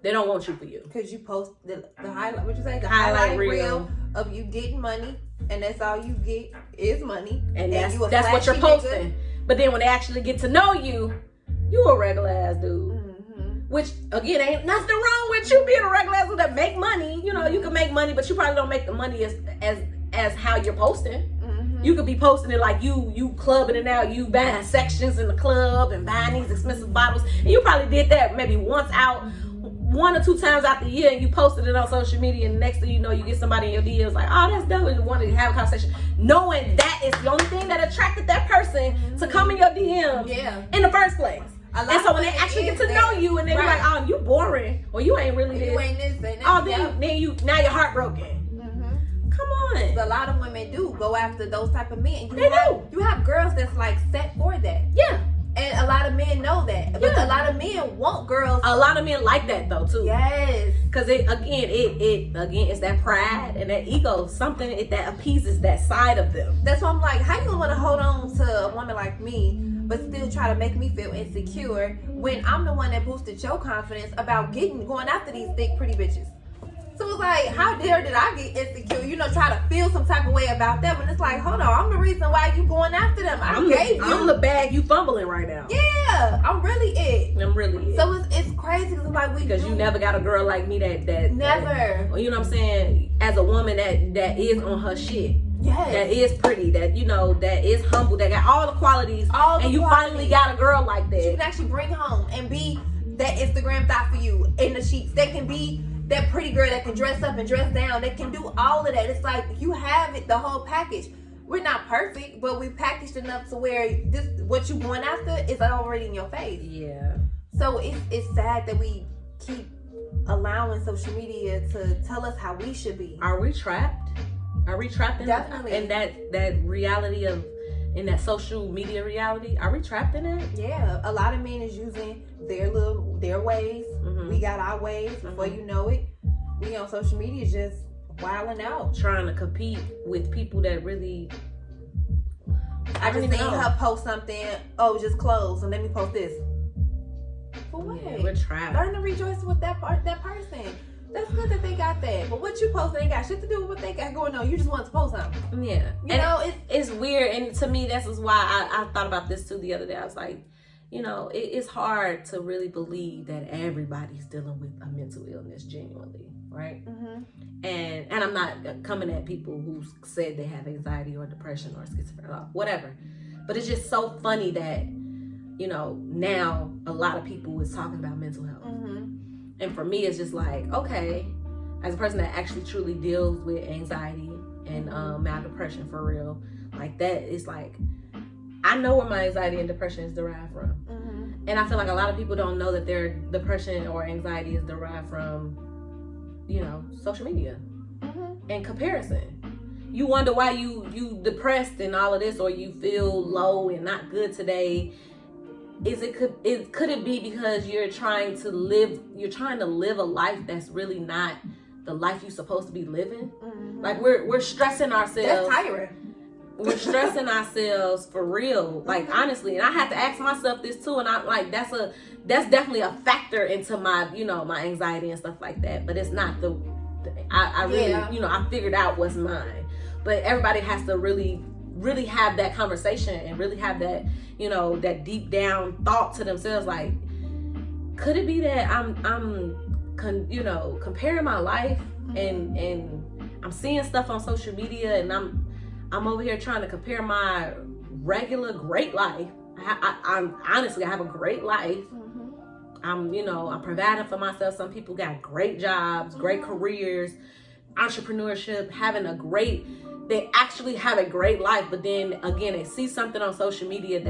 They don't want you for you. Because you post the highlight, what you say? The highlight reel of you getting money, and that's all you get is money. And that's what you're posting. Nigga. But then when they actually get to know you, you a regular ass dude. Which, again, ain't nothing wrong with you being a regular ass dude that make money. You know, you can make money, but you probably don't make the money as how you're posting. You could be posting it like you clubbing it out, you buying sections in the club and buying these expensive bottles. And you probably did that maybe once out, 1 or 2 times out the year, and you posted it on social media, and next thing you know, you get somebody in your DMs like, oh, that's dope, and you want to have a conversation, knowing that is the only thing that attracted that person to come in your DMs in the first place. And so when they actually get to know you, and they be like, oh, you boring, or you ain't really this. You ain't this, and oh, then now you're heartbroken. Come on. A lot of women do go after those type of men. You have girls that's like set for that. Yeah. And a lot of men know that. But a lot of men want girls. A lot of men like that though too. Yes. Because it it's that pride and that ego, something that appeases that side of them. That's why I'm like, how you gonna want to hold on to a woman like me, but still try to make me feel insecure when I'm the one that boosted your confidence about going after these thick, pretty bitches? So it's like, how dare did I get insecure? You know, try to feel some type of way about that when it's like, hold on, I'm the reason why you going after them. I'm the bag you fumbling right now. Yeah, I'm really it. So it's crazy because I'm like, because you never got a girl like me that never. You know what I'm saying? As a woman that is on her shit. Yes. That is pretty, that, you know, that is humble, that got all the qualities. Finally got a girl like that. You can actually bring home and be that Instagram thought for you in the sheets. They can be that pretty girl that can dress up and dress down. They can do all of that. It's like you have it, the whole package. We're not perfect, but we packaged enough to where what you going after is already in your face. Yeah. So it's sad that we keep allowing social media to tell us how we should be. Are we trapped? Are we trapped in that reality in that social media reality? Are we trapped in it? Yeah, a lot of men is using their ways. We got our ways. Before you know it, we on social media just wilding out, trying to compete with people that really. I just seen her post something. Oh, just clothes. So let me post this. For what? Yeah, we're trapped. Learn to rejoice with that person. That's good that they got that. But what you posting ain't got shit to do with what they got going on. You just want to post something. Yeah. You know, it's weird. And to me, that's why I thought about this too the other day. I was like, you know, it's hard to really believe that everybody's dealing with a mental illness genuinely, right? And I'm not coming at people who said they have anxiety or depression or schizophrenia or whatever. But it's just so funny that, you know, now a lot of people is talking about mental health. And for me, it's just like, okay, as a person that actually truly deals with anxiety and mild depression for real, like that, it's like, I know where my anxiety and depression is derived from. And I feel like a lot of people don't know that their depression or anxiety is derived from, social media and comparison. You wonder why you depressed and all of this, or you feel low and not good today. Could it be because you're trying to live a life that's really not the life you're supposed to be living? Like we're stressing ourselves. That's tiring. We're stressing ourselves for real, like honestly. And I had to ask myself this too, and I like that's definitely a factor into my my anxiety and stuff like that. But it's not I really I figured out what's mine. But everybody has to really have that conversation and really have that that deep down thought to themselves. Like, could it be that I'm comparing my life and I'm seeing stuff on social media and I'm over here trying to compare my regular great life. I'm honestly, I have a great life. I'm providing for myself. Some people got great jobs, great careers, entrepreneurship, they actually have a great life. But then again, they see something on social media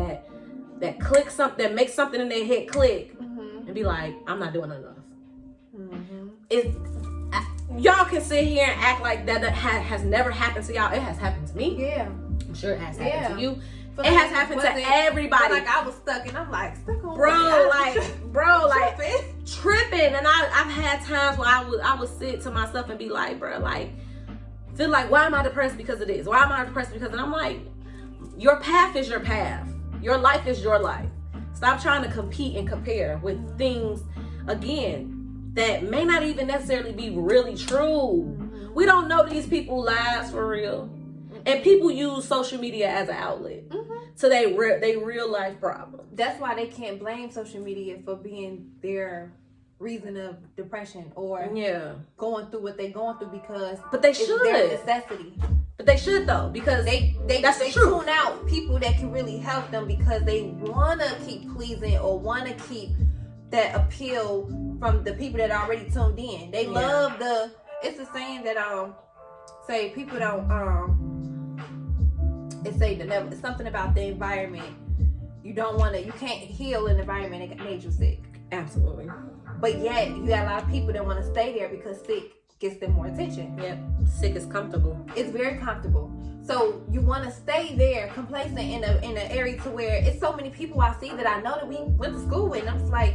that clicks something, that makes something in their head click and be like, I'm not doing enough. Y'all can sit here and act like that has never happened to y'all. It has happened to me. Yeah. I'm sure it has happened to you. It has happened to everybody. Like I was stuck and I'm like, stuck on tripping. And I've had times where I would sit to myself and be like, bro, like, feel like, why am I depressed because of this? Why am I depressed because of that? I'm like, your path is your path. Your life is your life. Stop trying to compete and compare with things, again, that may not even necessarily be really true. We don't know these people's lives for real. And people use social media as an outlet to their real life problems. That's why they can't blame social media for being their reason of depression or going through what they're going through, because it's their necessity. But they should though, because they tune out people that can really help them because they want to keep pleasing or want to keep that appeal from the people that are already tuned in. They love it's the saying that say people don't it's something about the environment. You can't heal an environment that made you sick. Absolutely. But yet you got a lot of people that want to stay there because sick gets them more attention. Yep. Sick is comfortable. It's very comfortable. So you want to stay there, complacent in an area to where it's so many people I see that I know that we went to school with, and I'm just like,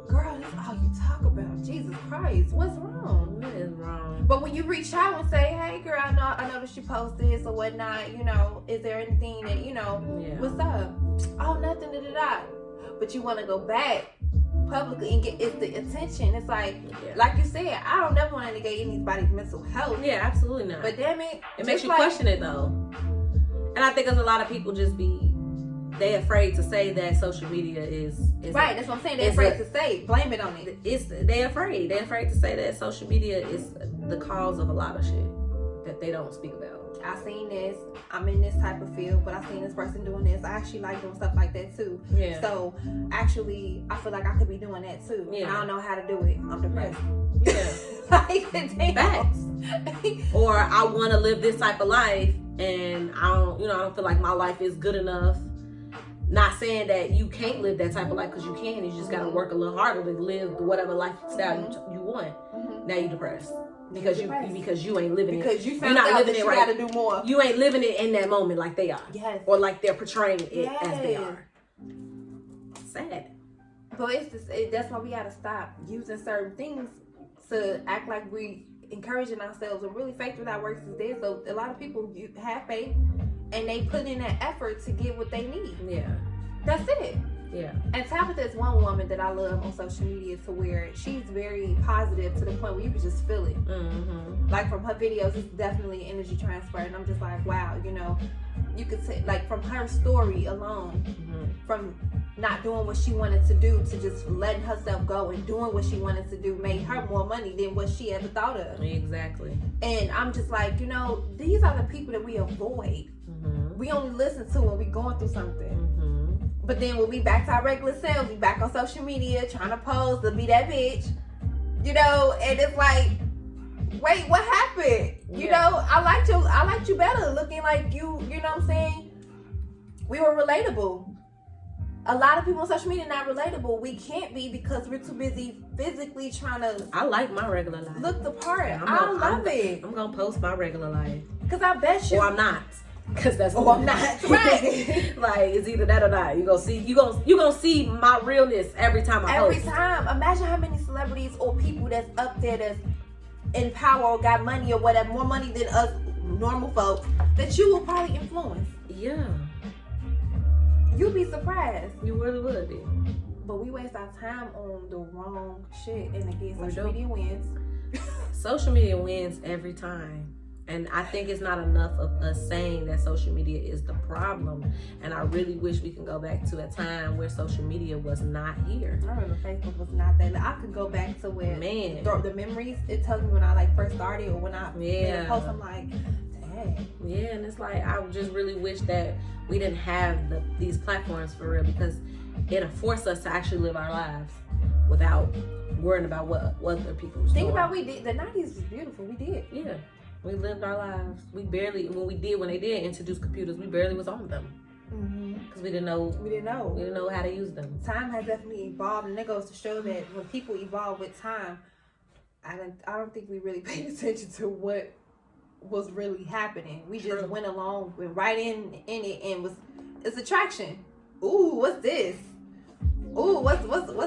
girl, that's all you talk about. Jesus Christ, what's wrong? What is wrong? But when you reach out and say, hey girl, I noticed you post this or whatnot, is there anything that, what's up? Oh, nothing, da-da-da. But you want to go back publicly and get the attention. It's like you said, I don't never want to negate anybody's mental health. Yeah, absolutely not. But damn it, makes you question it though. And I think there's a lot of people they afraid to say that social media is right. That's what I'm saying. They're afraid to say, blame it on it. They're afraid to say that social media is the cause of a lot of shit that they don't speak about. I seen this. I'm in this type of field, but I seen this person doing this. I actually like doing stuff like that too. Yeah. So actually, I feel like I could be doing that too. Yeah. I don't know how to do it. I'm depressed. Yeah. Facts. Or I want to live this type of life, and I don't feel like my life is good enough. Not saying that you can't live that type of life, because you can. You just got to work a little harder to live whatever lifestyle you want. Now you're depressed. Because you ain't living it. Because you found out that you got to do more. You ain't living it in that moment like they are. Yes. Or like they're portraying it as they are. Sad. But that's why we got to stop using certain things to act like we encouraging ourselves, and really faith without works is dead. So a lot of people have faith and they put in that effort to get what they need. Yeah. That's it. Yeah. And Tabitha is one woman that I love on social media, to where she's very positive to the point where you can just feel it. Like from her videos, it's definitely energy transfer, and I'm just like, wow, you could say, like, from her story alone, from not doing what she wanted to do to just letting herself go and doing what she wanted to do, made her more money than what she ever thought of. Exactly. And I'm just like, these are the people that we avoid. We only listen to when we're going through something. But then when we back to our regular selves, we back on social media trying to pose to be that bitch, and it's like, wait, what happened? I liked you better looking like you know what I'm saying? We were relatable. A lot of people on social media not relatable. We can't be because we're too busy physically trying to. I like my regular life. Look the part. I love it. I'm gonna post my regular life. Cause I bet you. Or I'm not. Cause that's. I'm not. Right. Like it's either that or not. You gonna see my realness every time I post. Every time. Imagine how many celebrities or people that's up there that's in power or got money or whatever, more money than us normal folk, that you will probably influence. Yeah. You'd be surprised. You really would be. But we waste our time on the wrong shit, and again, social media wins. Social media wins every time. And I think it's not enough of us saying that social media is the problem. And I really wish we can go back to a time where social media was not here. I remember Facebook was not that. I could go back to where the memories it tells me when I like first started or when I made a post. I'm like, dang. Yeah, and it's like I just really wish that we didn't have these platforms for real, because it'll force us to actually live our lives without worrying about what other people was doing. Think about we did. The 90s was beautiful. We did. Yeah. We lived our lives. When they did introduce computers, we barely was on them. Because we didn't know how to use them. Time has definitely evolved, and it goes to show that when people evolve with time, I don't think we really paid attention to what was really happening. We just went right in it, and it's attraction. Ooh, what's this? Ooh, what's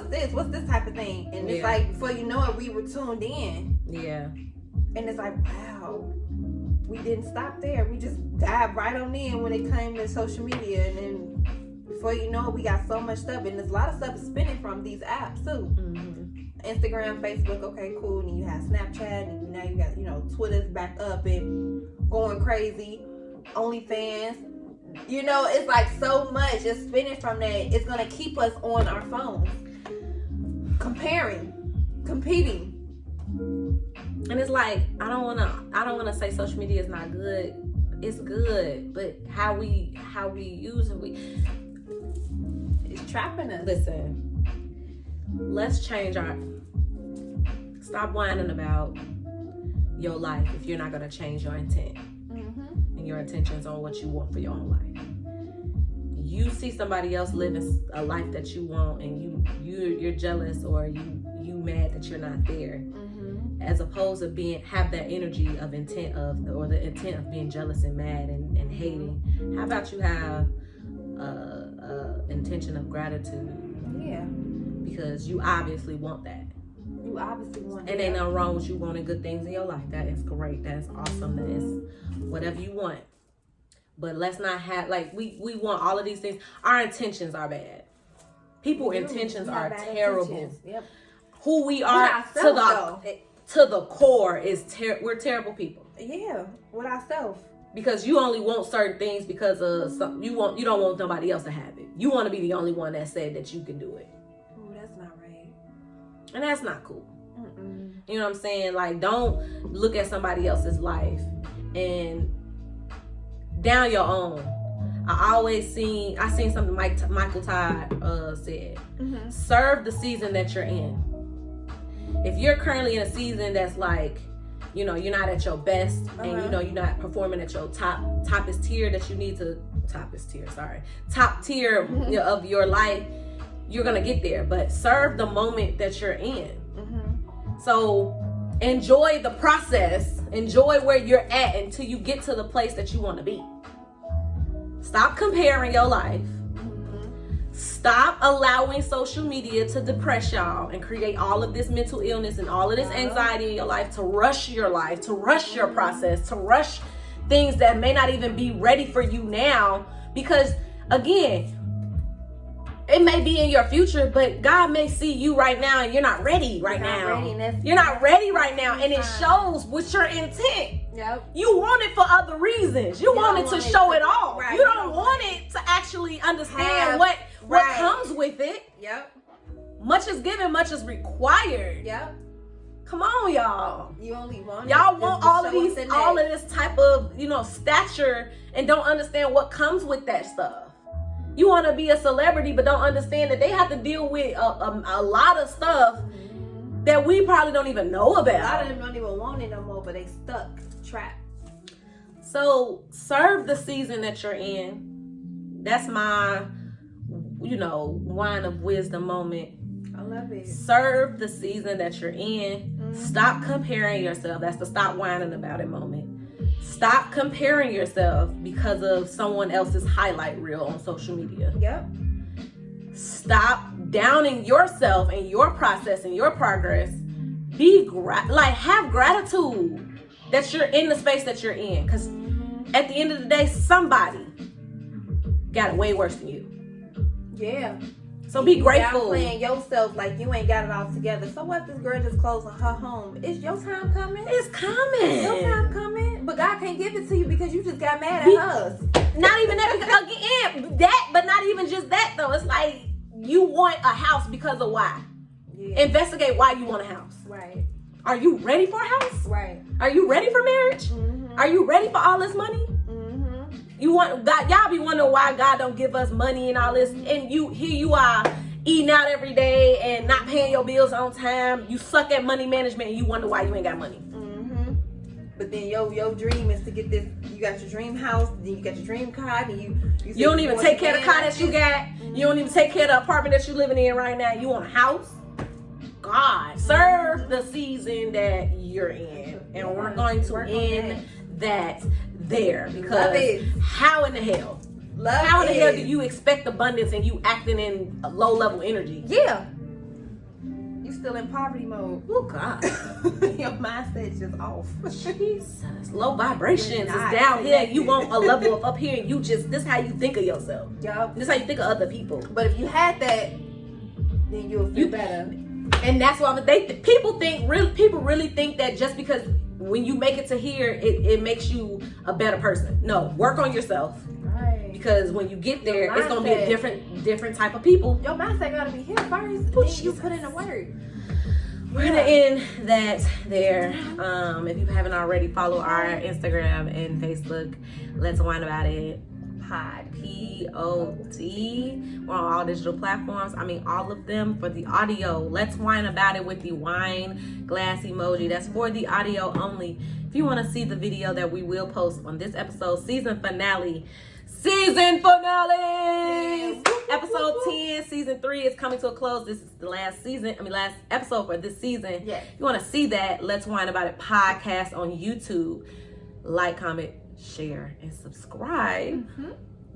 this? What's this type of thing? And it's like before you know it, we were tuned in. Yeah. And it's like, wow, we didn't stop there. We just dived right on in when it came to social media. And then before you know it, we got so much stuff. And there's a lot of stuff spinning from these apps too. Instagram, Facebook, okay, cool. And then you have Snapchat, and now you got, Twitter's back up and going crazy. OnlyFans. It's like so much is spinning from that. It's going to keep us on our phones. Competing. And it's like I don't wanna say social media is not good. It's good, but how we use it, it's trapping us. Listen, let's change stop whining about your life if you're not gonna change your intent and your intentions on what you want for your own life. You see somebody else living a life that you want, and you're jealous, or you mad that you're not there. As opposed to have that energy of intent or the intent of being jealous and mad and hating. How about you have intention of gratitude? Yeah. Because you obviously want that. You obviously want it. And ain't nothing wrong with you wanting good things in your life. That is great. That is awesome. That is whatever you want. But let's not have, like, we want all of these things. Our intentions are bad. People's intentions are terrible. Intentions. Yep. Who we are to the core is we're terrible people. Yeah, with ourselves. Because you only want certain things because of you don't want somebody else to have it. You want to be the only one that said that you can do it. Oh, that's not right. And that's not cool. You know what I'm saying? Like, don't look at somebody else's life and down your own. I seen something Michael Todd said. Serve the season that you're in. If you're currently in a season that's like, you're not at your best, and you're not performing at your top tier that you need to, top tier of your life, you're gonna get there. But serve the moment that you're in. So enjoy the process, enjoy where you're at until you get to the place that you want to be. Stop comparing your life. Stop allowing social media to depress y'all and create all of this mental illness and all of this anxiety in your life, to rush your life, to rush your process, to rush things that may not even be ready for you now. Because again, it may be in your future, but God may see you right now and you're not ready right now. You're not ready right now, and it shows with your intent. Yep. You want it for other reasons. You want it to show it all. Right. You don't want it to actually understand what comes with it. Yep. Much is given, much is required. Yep. Come on, y'all. You only want all of this type of, stature, and don't understand what comes with that stuff. You want to be a celebrity, but don't understand that they have to deal with a lot of stuff that we probably don't even know about. A lot of them don't even want it no more, but they stuck, trapped. So serve the season that you're in. That's my, wine of wisdom moment. I love it. Serve the season that you're in. Stop comparing yourself. That's the stop whining about it moment. Stop comparing yourself because of someone else's highlight reel on social media. Yep. Stop downing yourself and your process and your progress. Have gratitude that you're in the space that you're in. Because at the end of the day, somebody got it way worse than you. Yeah. So be grateful. Downplaying yourself like you ain't got it all together. So what? This girl just closing her home. Is your time coming? It's coming. Your time coming. But God can't give it to you because you just got mad at us. Not even that. But not even just that though. It's like you want a house because of why. Yeah. Investigate why you want a house. Right. Are you ready for a house? Right. Are you ready for marriage? Mm-hmm. Are you ready for all this money? You want God? Y'all be wondering why God don't give us money and all this, and here you are eating out every day and not paying your bills on time. You suck at money management, and you wonder why you ain't got money. But then your dream is to get this. You got your dream house, then you got your dream car, and you don't even take care of the car that you got. You don't even take care of the apartment that you're living in right now. You want a house? God, serve the season that you're in, and we're going to end that there, because how in the hell do you expect abundance and you acting in a low level energy? Yeah, you still in poverty mode. Oh God. Your mindset's just off. Jesus, low vibrations is down here. You want a level of up here, and this how you think of yourself. Yup. This how you think of other people. But if you had that, then you'll feel better. And that's why people really think that just because when you make it to here, it makes you a better person. No, work on yourself. Right. Because when you get there, it's gonna be a different type of people. Your mindset gotta be here first. Then you put in the work. We're gonna end that there. If you haven't already, follow our Instagram and Facebook. Let's Wine About It Pod. P-O-D. We're on all digital platforms. I mean, all of them. For the audio, Let's Wine About It with the wine glass emoji. That's for the audio only. If you want to see the video that we will post on this episode, season finale. Episode 10, season 3 is coming to a close. This is the last episode for this season. Yes. If you want to see that, Let's Wine About It podcast on YouTube. Like, comment, share, and subscribe.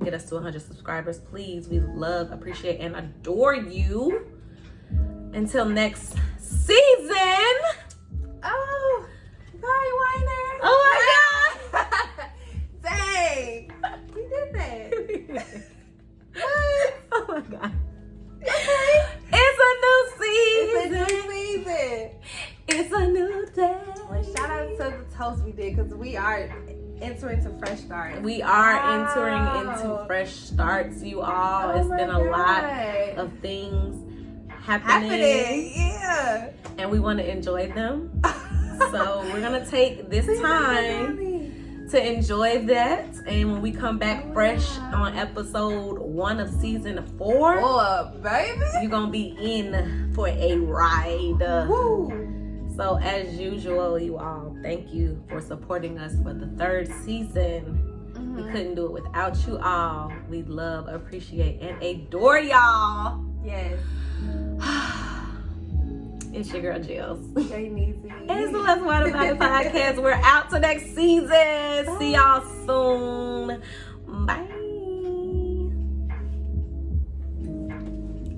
Get us to 100 subscribers, please. We love, appreciate, and adore you. Until next season. Oh, bye, Winer. Oh my God. Dang. We did that. Oh my God. It's a new season. It's a new day. Well, shout out to the toast we did, because we are entering into fresh starts. We are entering into fresh starts, you all. It's been a lot of things happening. Yeah. And we want to enjoy them. So we're going to take this time to enjoy that. And when we come back fresh on episode 1 of season 4, baby, you're going to be in for a ride. Woo. So as usual, you all, thank you for supporting us for the 3rd season. We couldn't do it without you all. We love, appreciate, and adore y'all. Yes. It's your girl, Jills. It's the Let's Wine About It podcast. We're out to next season. See y'all soon. Bye.